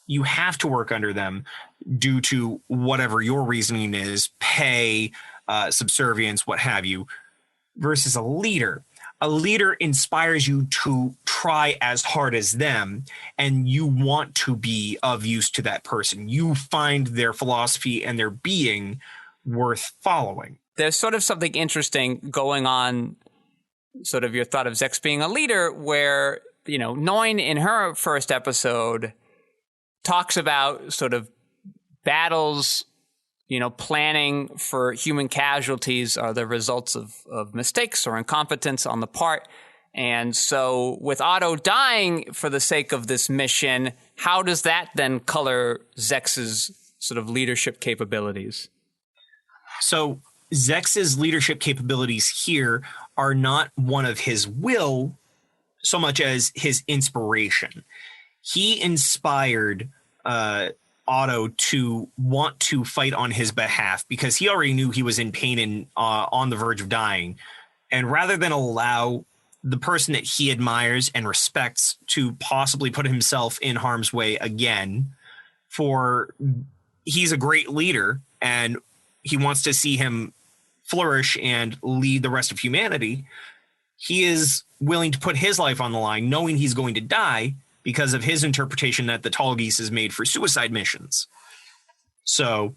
you have to work under them due to whatever your reasoning is, pay, subservience, what have you, versus a leader. A leader inspires you to try as hard as them, and you want to be of use to that person. You find their philosophy and their being worth following. There's sort of something interesting going on, sort of your thought of Zex being a leader, where, you know, Noin in her first episode talks about sort of battles, you know, planning for human casualties are the results of mistakes or incompetence on the part. And so with Otto dying for the sake of this mission, how does that then color Zex's sort of leadership capabilities? So Zex's leadership capabilities here are not one of his will so much as his inspiration. He inspired Otto to want to fight on his behalf because he already knew he was in pain and on the verge of dying. And rather than allow the person that he admires and respects to possibly put himself in harm's way again, he's a great leader and he wants to see him flourish and lead the rest of humanity, he is willing to put his life on the line, knowing he's going to die because of his interpretation that the tall geese is made for suicide missions. So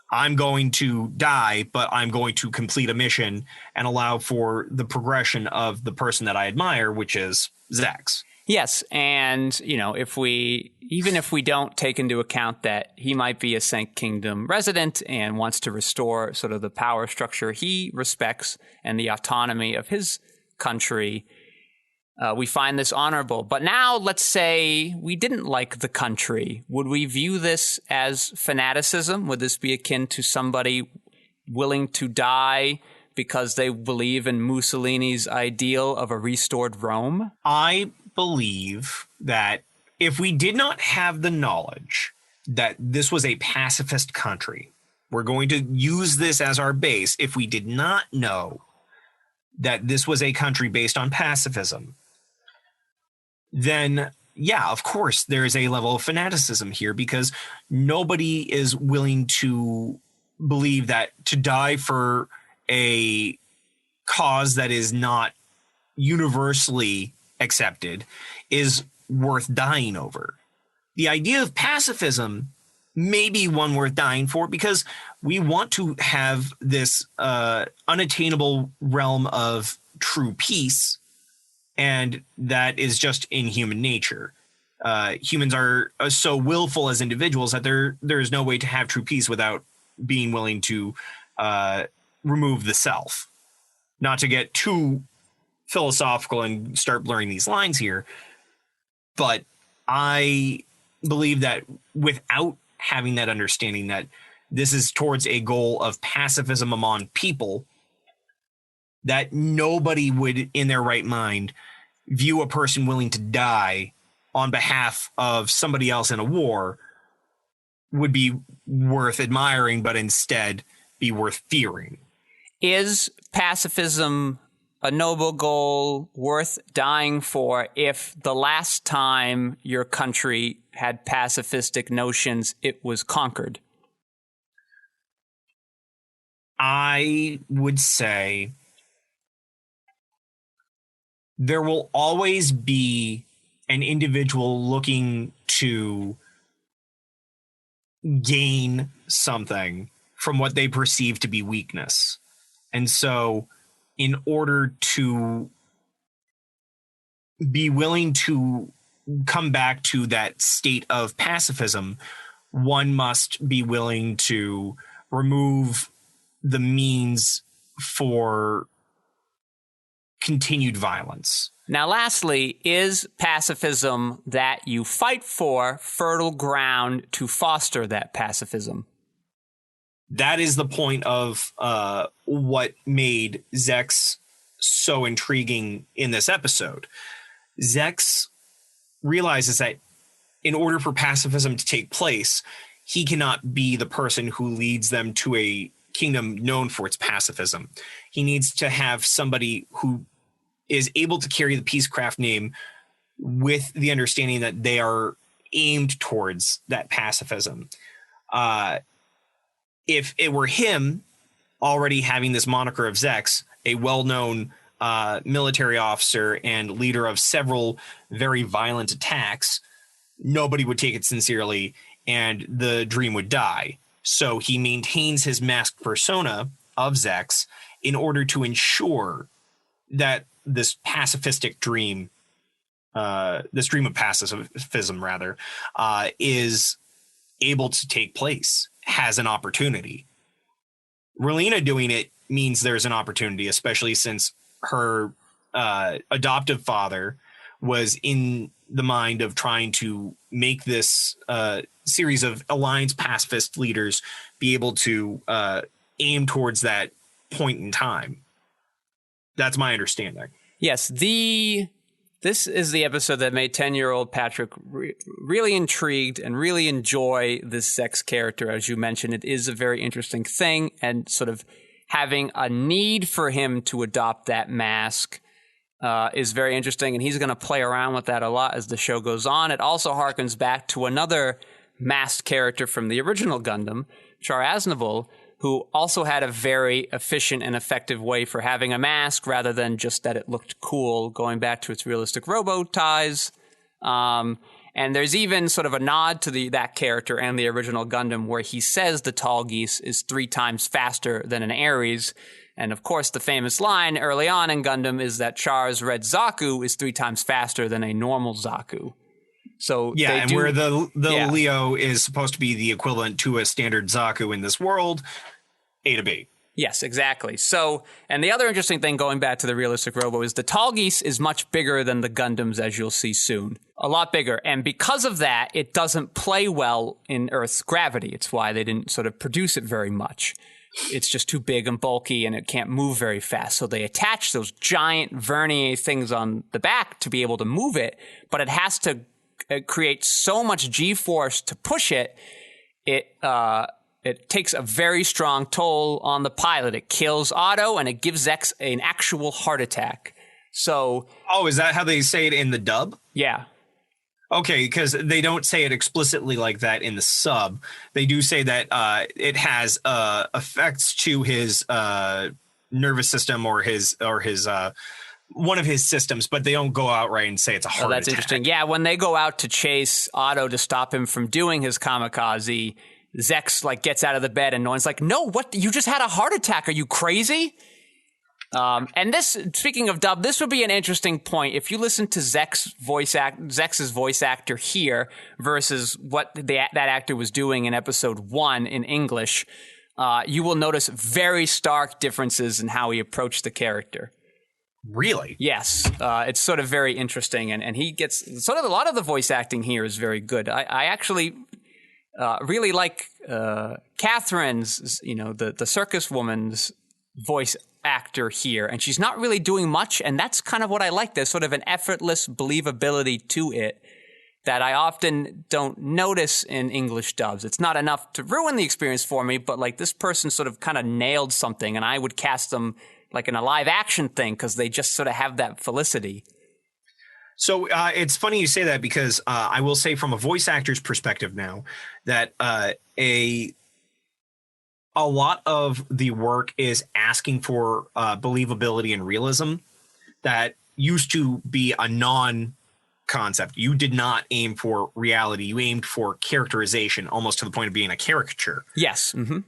I'm going to die, but I'm going to complete a mission and allow for the progression of the person that I admire, which is Zax. Yes, and, you know, even if we don't take into account that he might be a Sank Kingdom resident and wants to restore sort of the power structure he respects and the autonomy of his country, we find this honorable. But now let's say we didn't like the country. Would we view this as fanaticism? Would this be akin to somebody willing to die because they believe in Mussolini's ideal of a restored Rome? I believe that if we did not have the knowledge that this was a pacifist country, we're going to use this as our base. If we did not know that this was a country based on pacifism, then yeah, of course, there is a level of fanaticism here because nobody is willing to believe that to die for a cause that is not universally accepted is worth dying over. The idea of pacifism may be one worth dying for because we want to have this unattainable realm of true peace, and that is just in human nature. Humans are so willful as individuals that there is no way to have true peace without being willing to remove the self. Not to get too philosophical and start blurring these lines here, but I believe that without having that understanding that this is towards a goal of pacifism among people, that nobody would in their right mind view a person willing to die on behalf of somebody else in a war would be worth admiring, but instead be worth fearing. Is pacifism a noble goal worth dying for if the last time your country had pacifistic notions, it was conquered? I would say there will always be an individual looking to gain something from what they perceive to be weakness. And so in order to be willing to come back to that state of pacifism, one must be willing to remove the means for continued violence. Now, lastly, is pacifism that you fight for fertile ground to foster that pacifism? That is the point of what made Zex so intriguing in this episode. Zex realizes that in order for pacifism to take place, he cannot be the person who leads them to a kingdom known for its pacifism. He needs to have somebody who is able to carry the Peacecraft name with the understanding that they are aimed towards that pacifism. If it were him already having this moniker of Zex, a well-known military officer and leader of several very violent attacks, nobody would take it sincerely and the dream would die. So he maintains his masked persona of Zex in order to ensure that this pacifistic dream, this dream of pacifism rather, is able to take place, has an opportunity. Relina doing it means there's an opportunity, especially since her adoptive father was in the mind of trying to make this series of alliance pacifist leaders be able to aim towards that point in time. That's my understanding. Yes, this is the episode that made 10-year-old Patrick really intrigued and really enjoy this Zex character. As you mentioned, it is a very interesting thing, and sort of having a need for him to adopt that mask is very interesting, and he's going to play around with that a lot as the show goes on. It also harkens back to another masked character from the original Gundam, Char Aznavour, who also had a very efficient and effective way for having a mask rather than just that it looked cool, going back to its realistic robo ties. And there's even sort of a nod to that character and the original Gundam where he says the tall geese is 3 times faster than an Ares. And of course, the famous line early on in Gundam is that Char's red Zaku is 3 times faster than a normal Zaku. So yeah, and where the Leo is supposed to be the equivalent to a standard Zaku in this world, A to B. Yes, exactly. So, and the other interesting thing going back to the realistic robo is the tall geese is much bigger than the Gundams, as you'll see soon. A lot bigger. And because of that, it doesn't play well in Earth's gravity. It's why they didn't sort of produce it very much. It's just too big and bulky and it can't move very fast. So they attach those giant vernier things on the back to be able to move it, but it has to create so much G-force to push it. It takes a very strong toll on the pilot. It kills Otto, and it gives Zex an actual heart attack. So, is that how they say it in the dub? Yeah. Okay, because they don't say it explicitly like that in the sub. They do say that it has effects to his nervous system or his one of his systems, but they don't go outright and say it's a heart that's attack. Interesting. Yeah, when they go out to chase Otto to stop him from doing his kamikaze, Zex like gets out of the bed and no one's like, no, what? You just had a heart attack. Are you crazy? And this, speaking of dub, this would be an interesting point. If you listen to Zex's voice actor here versus what that actor was doing in episode 1 in English, you will notice very stark differences in how he approached the character. Really? Yes. It's sort of very interesting. And he gets sort of a lot of the voice acting here is very good. I actually really like Catherine's, the circus woman's voice actor here. And she's not really doing much. And that's kind of what I like. There's sort of an effortless believability to it that I often don't notice in English dubs. It's not enough to ruin the experience for me, but like this person sort of kind of nailed something, and I would cast them like in a live action thing because they just sort of have that felicity. So it's funny you say that because I will say from a voice actor's perspective now that a lot of the work is asking for believability and realism that used to be a non-concept. You did not aim for reality. You aimed for characterization, almost to the point of being a caricature. Yes. Mm-hmm.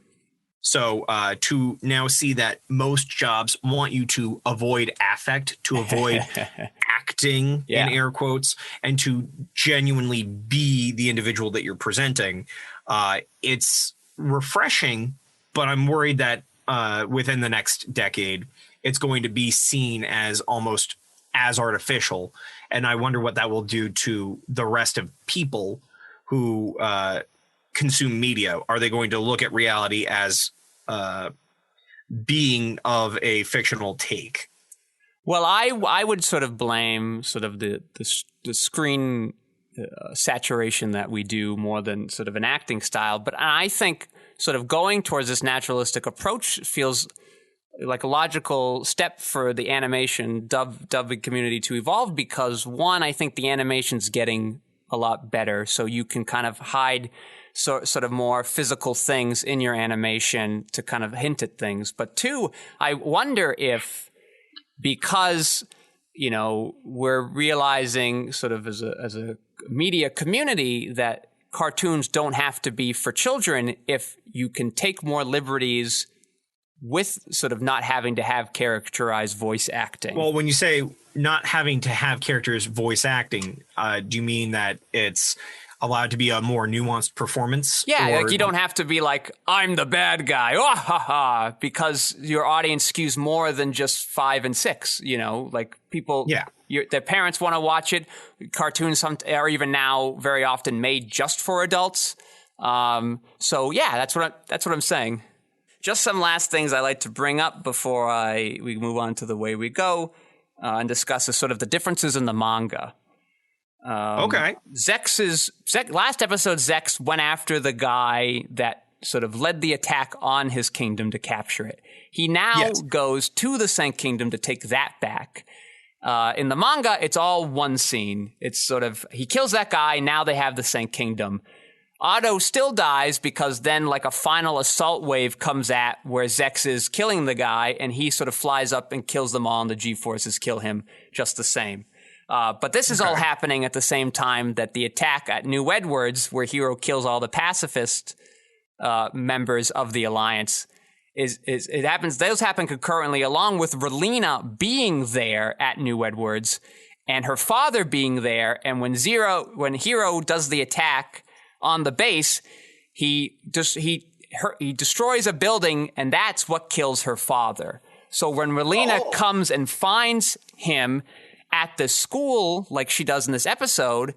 So to now see that most jobs want you to avoid affect, to avoid acting in air quotes, and to genuinely be the individual that you're presenting, it's refreshing, but I'm worried that within the next decade, it's going to be seen as almost as artificial. And I wonder what that will do to the rest of people who consume media. Are they going to look at reality as being of a fictional take? Well, I would sort of blame sort of the screen saturation that we do more than sort of an acting style. But I think sort of going towards this naturalistic approach feels like a logical step for the animation dubbing community to evolve because, one, I think the animation's getting a lot better, so you can kind of hide sort of more physical things in your animation to kind of hint at things. But two, I wonder if because, we're realizing sort of as a media community that cartoons don't have to be for children, if you can take more liberties with sort of not having to have characterized voice acting. Well, when you say not having to have characters voice acting, do you mean that it's allowed to be a more nuanced performance? Yeah, like you don't have to be like, I'm the bad guy, oh, ha, ha, because your audience skews more than just 5 and 6, like people, their parents want to watch it. Cartoons are even now very often made just for adults. So yeah, that's what I'm saying. Just some last things I like to bring up before we move on to the way we go and discuss is sort of the differences in the manga. Okay. Last episode, Zex went after the guy that sort of led the attack on his kingdom to capture it. He now goes to the Sank Kingdom to take that back. In the manga, it's all one scene. It's sort of, he kills that guy, now they have the Sank Kingdom. Otto still dies because then like a final assault wave comes at where Zex is killing the guy and he sort of flies up and kills them all and the G-forces kill him just the same. But this is all happening at the same time that the attack at New Edwards, where Hero kills all the pacifist members of the Alliance, it happens. Those happen concurrently, along with Relina being there at New Edwards and her father being there. And when Hero does the attack on the base, he destroys a building, and that's what kills her father. So when Relina comes and finds him at the school, like she does in this episode,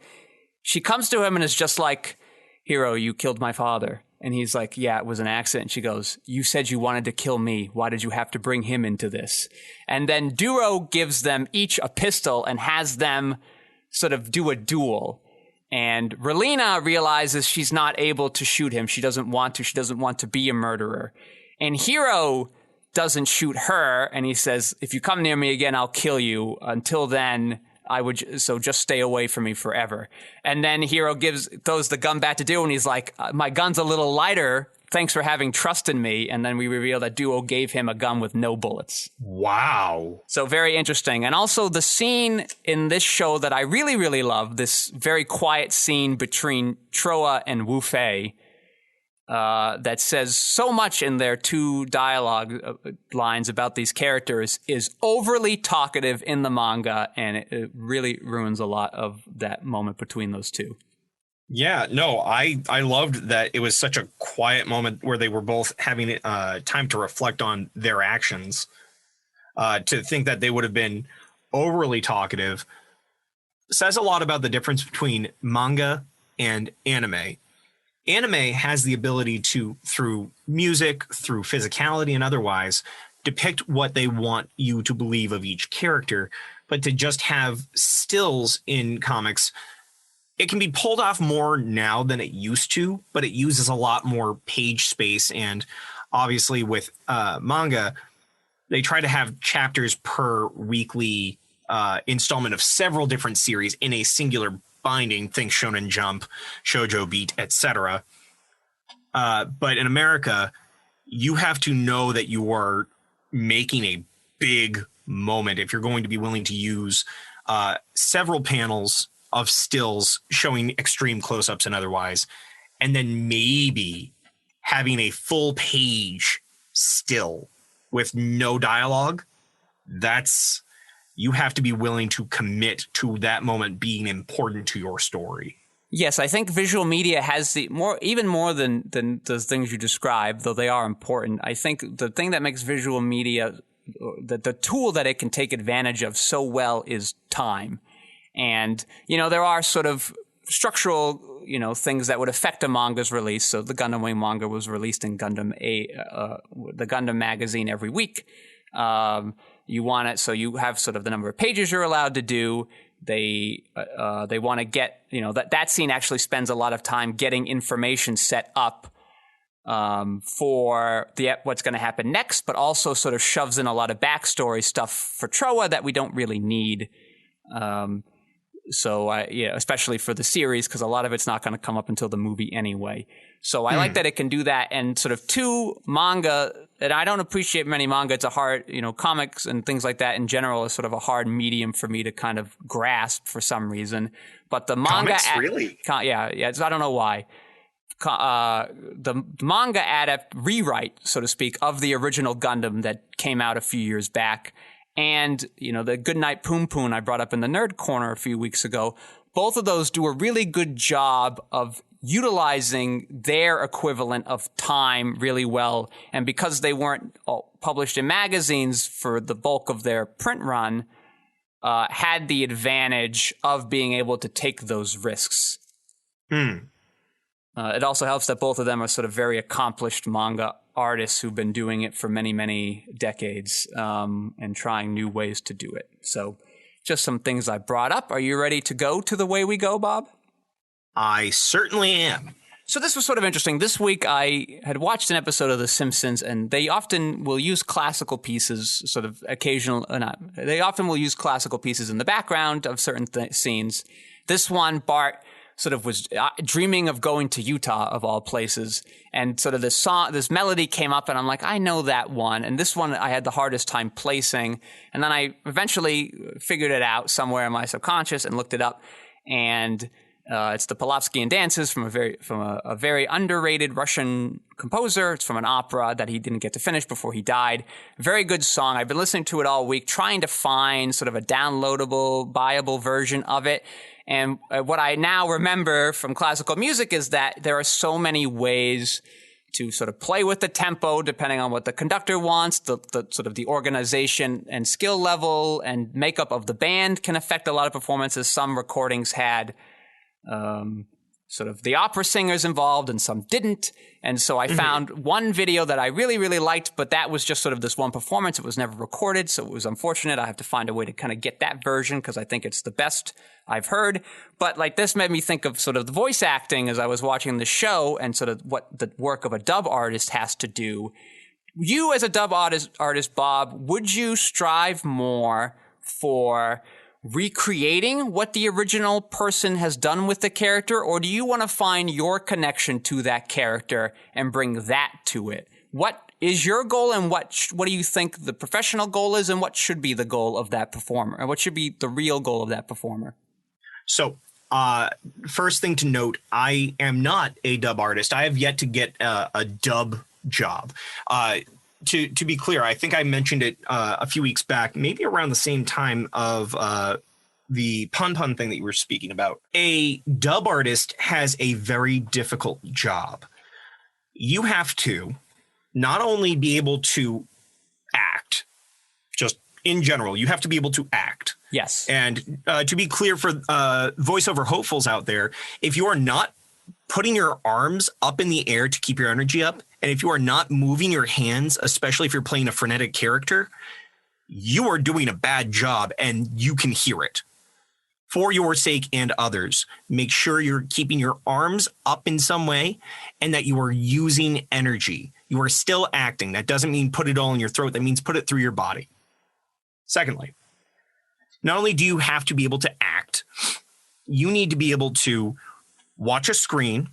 she comes to him and is just like, Hero, you killed my father. And he's like, yeah, it was an accident. She goes, you said you wanted to kill me. Why did you have to bring him into this? And then Duro gives them each a pistol and has them sort of do a duel. And Relina realizes she's not able to shoot him. She doesn't want to. She doesn't want to be a murderer. And Hero doesn't shoot her, and he says, if you come near me again, I'll kill you. Until then, so just stay away from me forever. And then Hero throws the gun back to Duro, and he's like, my gun's a little lighter, thanks for having trust in me. And then we reveal that Duo gave him a gun with no bullets. Wow. So very interesting. And also the scene in this show that I really, really love, this very quiet scene between Troa and Wu Fei, that says so much in their two dialogue lines about these characters, is overly talkative in the manga, and it really ruins a lot of that moment between those two. Yeah, no, I loved that it was such a quiet moment where they were both having time to reflect on their actions. To think that they would have been overly talkative says a lot about the difference between manga and anime. Anime has the ability to, through music, through physicality and otherwise, depict what they want you to believe of each character. But to just have stills in comics, it can be pulled off more now than it used to, but it uses a lot more page space. And obviously with manga, they try to have chapters per weekly installment of several different series in a singular binding. Think Shonen Jump, Shoujo Beat, etc. But in America, you have to know that you are making a big moment if you're going to be willing to use several panels of stills showing extreme close-ups and otherwise, and then maybe having a full page still with no dialogue. That's, you have to be willing to commit to that moment being important to your story. Yes, I think visual media has even more than the things you described, though they are important. I think the thing that makes visual media, the tool that it can take advantage of so well, is time. And, there are sort of structural, things that would affect a manga's release. So the Gundam Wing manga was released in Gundam the Gundam magazine every week. You want it so you have sort of the number of pages you're allowed to do. They want to get, that scene actually spends a lot of time getting information set up for what's going to happen next, but also sort of shoves in a lot of backstory stuff for Troa that we don't really need. Especially for the series, because a lot of it's not going to come up until the movie anyway. So I like that it can do that. And sort of manga, and I don't appreciate many manga. It's a hard, comics and things like that in general is sort of a hard medium for me to kind of grasp for some reason. But the manga, really? I don't know why. The manga rewrite, so to speak, of the original Gundam that came out a few years back, and, the Goodnight Poon Poon I brought up in the Nerd Corner a few weeks ago, both of those do a really good job of utilizing their equivalent of time really well. And because they weren't published in magazines for the bulk of their print run, had the advantage of being able to take those risks. It also helps that both of them are sort of very accomplished manga artists who've been doing it for many, many decades, and trying new ways to do it. So just some things I brought up. Are you ready to go to the way we go, Bob? I certainly am. So this was sort of interesting. This week I had watched an episode of The Simpsons, and they often will use classical pieces, sort of they often will use classical pieces in the background of certain scenes. This one, Bart sort of was dreaming of going to Utah, of all places. And sort of this melody came up, and I'm like, I know that one. And this one I had the hardest time placing. And then I eventually figured it out somewhere in my subconscious and looked it up. And it's the Polovskian Dances from a very underrated Russian composer. It's from an opera that he didn't get to finish before he died. Very good song. I've been listening to it all week, trying to find sort of a downloadable, buyable version of it. And what I now remember from classical music is that there are so many ways to sort of play with the tempo, depending on what the conductor wants. The sort of the organization and skill level and makeup of the band can affect a lot of performances. Some recordings had sort of the opera singers involved and some didn't. And so I found one video that I really, really liked, but that was just sort of this one performance. It was never recorded, so it was unfortunate. I have to find a way to kind of get that version because I think it's the best I've heard. But like this made me think of sort of the voice acting as I was watching the show and sort of what the work of a dub artist has to do. You as a dub artist, Bob, would you strive more for recreating what the original person has done with the character, or do you want to find your connection to that character and bring that to it? What is your goal, and what do you think the professional goal is, and what should be the goal of that performer, and what should be the real goal of that performer? So, first thing to note, I am not a dub artist. I have yet to get a dub job. To be clear, I think I mentioned it a few weeks back, maybe around the same time of the pun thing that you were speaking about. A dub artist has a very difficult job. You have to not only be able to act, just in general, you have to be able to act. Yes. And to be clear for voiceover hopefuls out there, if you are not putting your arms up in the air to keep your energy up, and if you are not moving your hands, especially if you're playing a frenetic character, you are doing a bad job, and you can hear it. For your sake and others, make sure you're keeping your arms up in some way and that you are using energy. You are still acting. That doesn't mean put it all in your throat. That means put it through your body. Secondly, not only do you have to be able to act, you need to be able to watch a screen,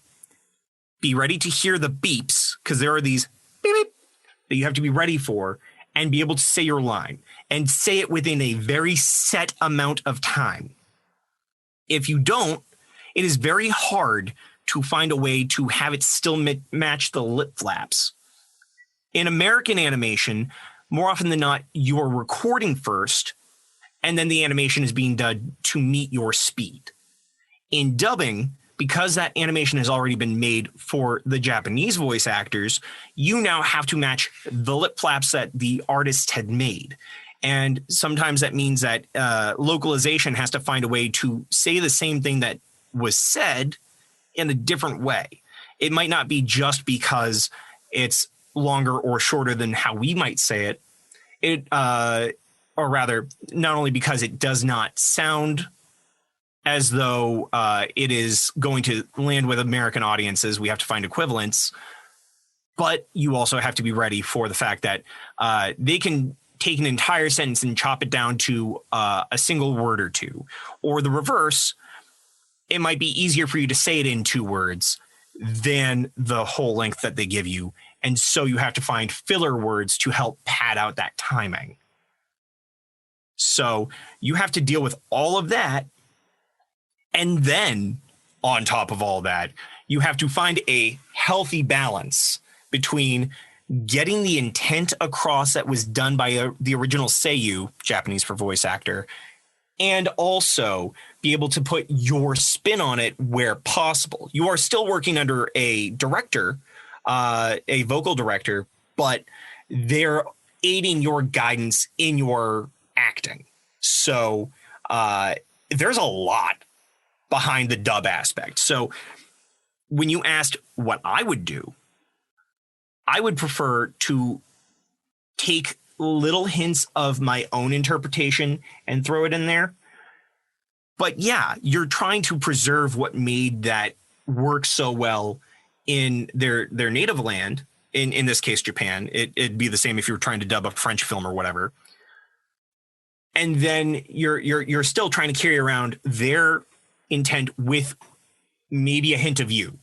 be ready to hear the beeps, because there are these beep, beep that you have to be ready for, and be able to say your line and say it within a very set amount of time. If you don't, it is very hard to find a way to have it still match the lip flaps. In American animation, more often than not, you are recording first, and then the animation is being done to meet your speed. In dubbing, because that animation has already been made for the Japanese voice actors, you now have to match the lip flaps that the artists had made. And sometimes that means that localization has to find a way to say the same thing that was said in a different way. It might not be just because it's longer or shorter than how we might say it. Or rather, not only because it does not sound as though it is going to land with American audiences, we have to find equivalents. But you also have to be ready for the fact that they can take an entire sentence and chop it down to a single word or two. Or the reverse, it might be easier for you to say it in 2 words than the whole length that they give you. And so you have to find filler words to help pad out that timing. So you have to deal with all of that. And then on top of all that, you have to find a healthy balance between getting the intent across that was done by the original seiyuu, Japanese for voice actor, and also be able to put your spin on it where possible. You are still working under a director, a vocal director, but they're aiding your guidance in your acting. So there's a lot behind the dub aspect. So when you asked what I would do, I would prefer to take little hints of my own interpretation and throw it in there. But yeah, you're trying to preserve what made that work so well in their native land. In this case, Japan. It'd be the same if you were trying to dub a French film or whatever. And then you're still trying to carry around their intent with maybe a hint of you.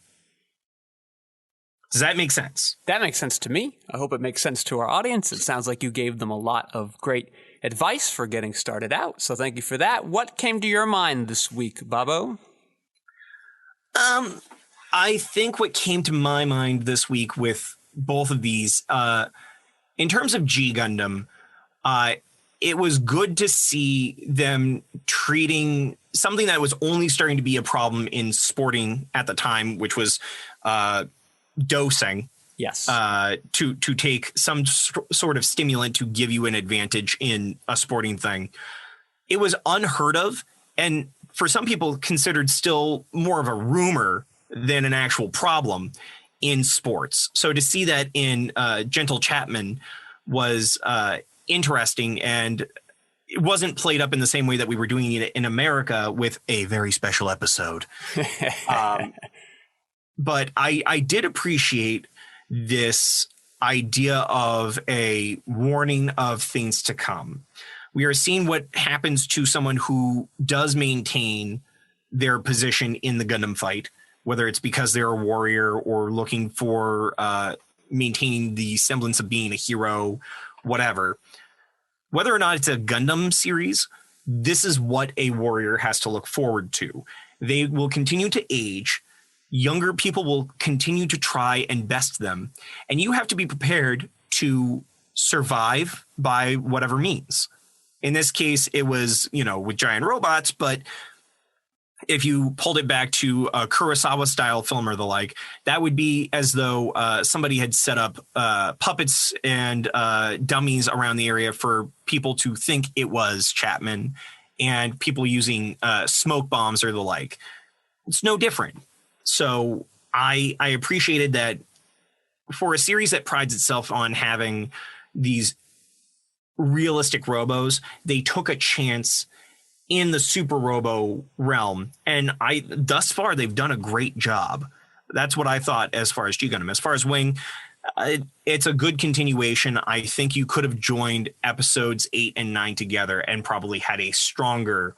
Does that make sense? That makes sense to me. I hope it makes sense to our audience. It sounds like you gave them a lot of great advice for getting started out. So thank you for that. What came to your mind this week, Babo? I think what came to my mind this week with both of these, in terms of G Gundam, it was good to see them treating something that was only starting to be a problem in sporting at the time, which was dosing. Yes. To take some sort of stimulant to give you an advantage in a sporting thing. It was unheard of, and for some people considered still more of a rumor than an actual problem in sports. So to see that in Gentle Chapman was interesting, and it wasn't played up in the same way that we were doing it in America with a very special episode. But I did appreciate this idea of a warning of things to come. We are seeing what happens to someone who does maintain their position in the Gundam fight, whether it's because they're a warrior or looking for maintaining the semblance of being a hero, whatever. Whether or not it's a Gundam series, this is what a warrior has to look forward to. They will continue to age. Younger people will continue to try and best them. And you have to be prepared to survive by whatever means. In this case, it was, with giant robots, but if you pulled it back to a Kurosawa-style film or the like, that would be as though somebody had set up puppets and dummies around the area for people to think it was Chapman, and people using smoke bombs or the like. It's no different. So I appreciated that for a series that prides itself on having these realistic robos, they took a chance in the Super Robo realm, and thus far they've done a great job. That's what I thought as far as G Gundam. As far as Wing, it's a good continuation. I think you could have joined episodes 8 and 9 together and probably had a stronger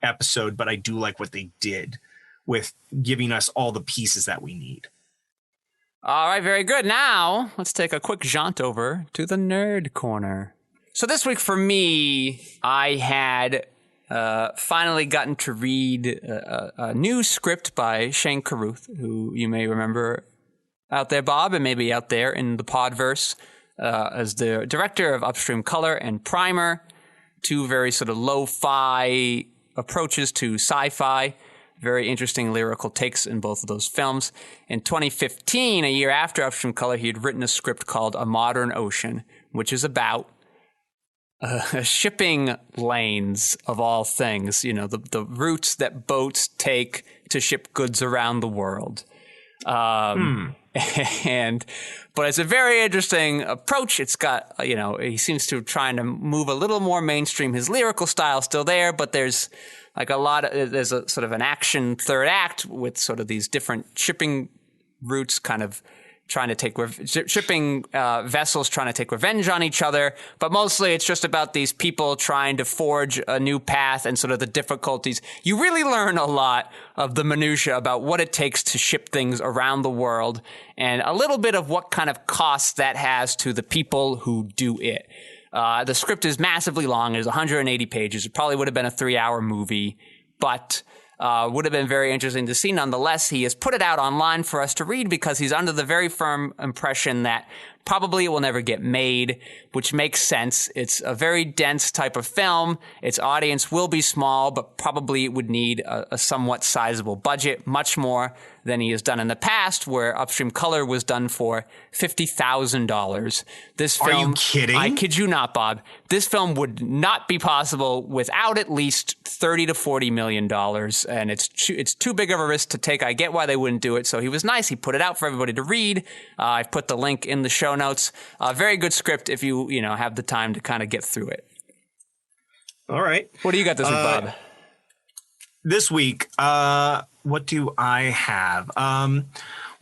episode, but I do like what they did with giving us all the pieces that we need. All right, very good. Now, let's take a quick jaunt over to the Nerd Corner. So this week for me, I had finally gotten to read a new script by Shane Carruth, who you may remember out there, Bob, and maybe out there in the Podverse, as the director of Upstream Color and Primer, two very sort of lo-fi approaches to sci-fi. Very interesting lyrical takes in both of those films. In 2015, a year after Upstream Color, he had written a script called A Modern Ocean, which is about shipping lanes of all things, the routes that boats take to ship goods around the world. But it's a very interesting approach. It's got, he seems to be trying to move a little more mainstream. His lyrical style is still there, but there's there's a sort of an action third act with sort of these different shipping routes kind of trying to take shipping vessels trying to take revenge on each other, but mostly it's just about these people trying to forge a new path and sort of the difficulties. You really learn a lot of the minutia about what it takes to ship things around the world, and a little bit of what kind of costs that has to the people who do it. The script is massively long. It's 180 pages. It probably would have been a 3-hour movie, but would have been very interesting to see. Nonetheless, he has put it out online for us to read because he's under the very firm impression that probably it will never get made, which makes sense. It's a very dense type of film. Its audience will be small, but probably it would need a somewhat sizable budget, much more than he has done in the past, where Upstream Color was done for $50,000. This film, are you kidding? I kid you not, Bob. This film would not be possible without at least $30 to $40 million, and it's too big of a risk to take. I get why they wouldn't do it. So he was nice. He put it out for everybody to read. I've put the link in the show notes. Very good script if you have the time to kind of get through it. All right. What do you got this week, Bob? This week, what do I have?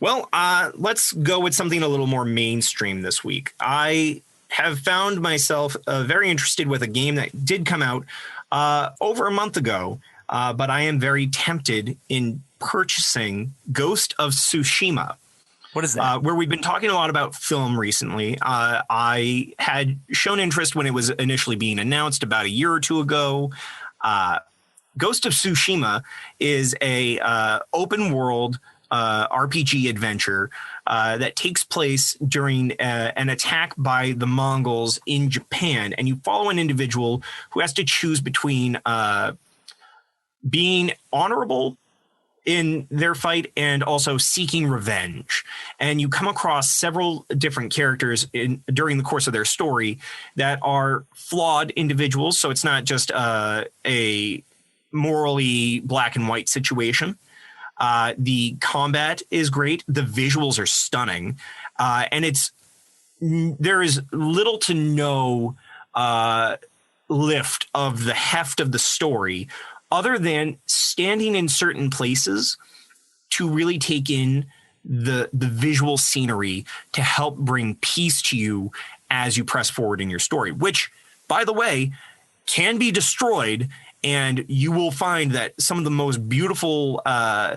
Let's go with something a little more mainstream this week. I have found myself very interested with a game that did come out over a month ago, but I am very tempted in purchasing Ghost of Tsushima. What is that? Where we've been talking a lot about film recently. I had shown interest when it was initially being announced about a year or two ago. Ghost of Tsushima is a open world RPG adventure that takes place during an attack by the Mongols in Japan, and you follow an individual who has to choose between being honorable in their fight and also seeking revenge. And you come across several different characters during the course of their story that are flawed individuals, so it's not just a morally black and white situation. The combat is great. The visuals are stunning. And there is little to no lift of the heft of the story other than standing in certain places to really take in the visual scenery to help bring peace to you as you press forward in your story, which, by the way, can be destroyed, and you will find that some of the most beautiful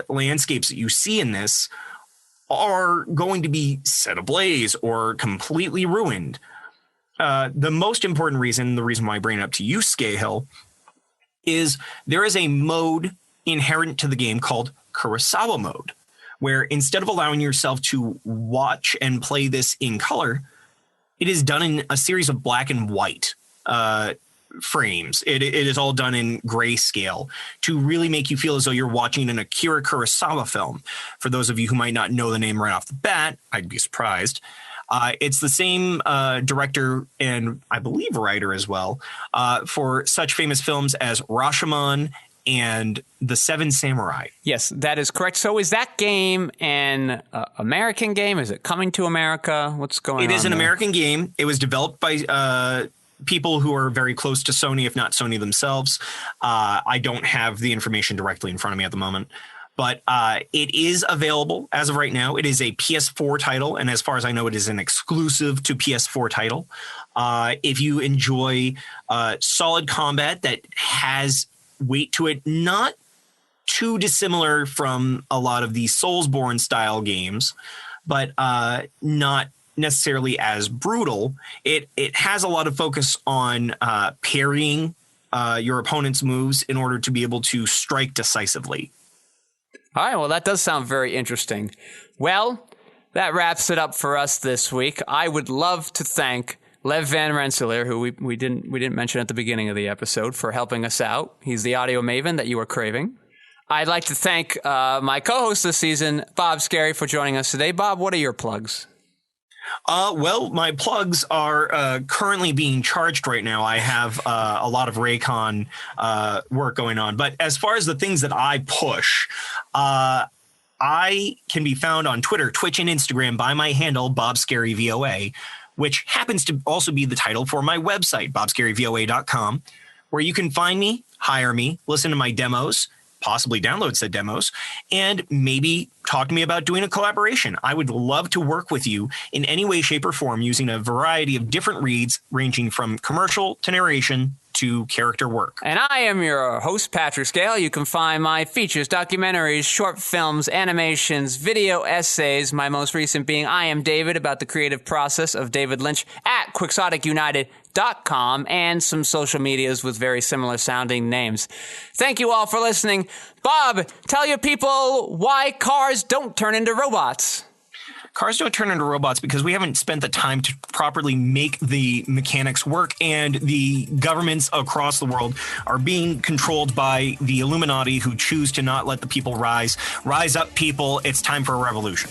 landscapes that you see in this are going to be set ablaze or completely ruined. The most important reason, the reason why I bring it up to you, Skeyhill, is there is a mode inherent to the game called Kurosawa mode, where instead of allowing yourself to watch and play this in color, it is done in a series of black and white frames. It is all done in grayscale to really make you feel as though you're watching an Akira Kurosawa film. For those of you who might not know the name right off the bat, I'd be surprised. It's the same director and I believe writer as well for such famous films as Rashomon and The Seven Samurai. Yes, that is correct. So is that game an American game? Is it coming to America? What's going on? It is an American game. It was developed by people who are very close to Sony, if not Sony themselves. I don't have the information directly in front of me at the moment. But it is available as of right now. It is a PS4 title, and as far as I know, it is an exclusive to PS4 title. If you enjoy solid combat that has weight to it, not too dissimilar from a lot of the Soulsborne style games, but not necessarily as brutal. It has a lot of focus on parrying your opponent's moves in order to be able to strike decisively. All right, well, that does sound very interesting. Well, that wraps it up for us this week. I would love to thank Lev Van Rensselaer, who we didn't mention at the beginning of the episode, for helping us out. He's the audio maven that you are craving. I'd like to thank my co-host this season, Bob Skerry, for joining us today. Bob, what are your plugs? Well, my plugs are currently being charged right now. I have a lot of Raycon work going on. But as far as the things that I push, I can be found on Twitter, Twitch, and Instagram by my handle, BobScaryVOA, which happens to also be the title for my website, BobScaryVOA.com, where you can find me, hire me, listen to my demos, possibly download said demos, and maybe talk to me about doing a collaboration. I would love to work with you in any way, shape, or form using a variety of different reads ranging from commercial to narration to character work. And I am your host, Patrick Scale. You can find my features, documentaries, short films, animations, video essays, my most recent being I Am David, about the creative process of David Lynch, at QuixoticUnited.com, and some social medias with very similar sounding names. Thank you all for listening. Bob, tell your people why cars don't turn into robots. Cars don't turn into robots because we haven't spent the time to properly make the mechanics work, and the governments across the world are being controlled by the Illuminati, who choose to not let the people rise. Rise up, people. It's time for a revolution.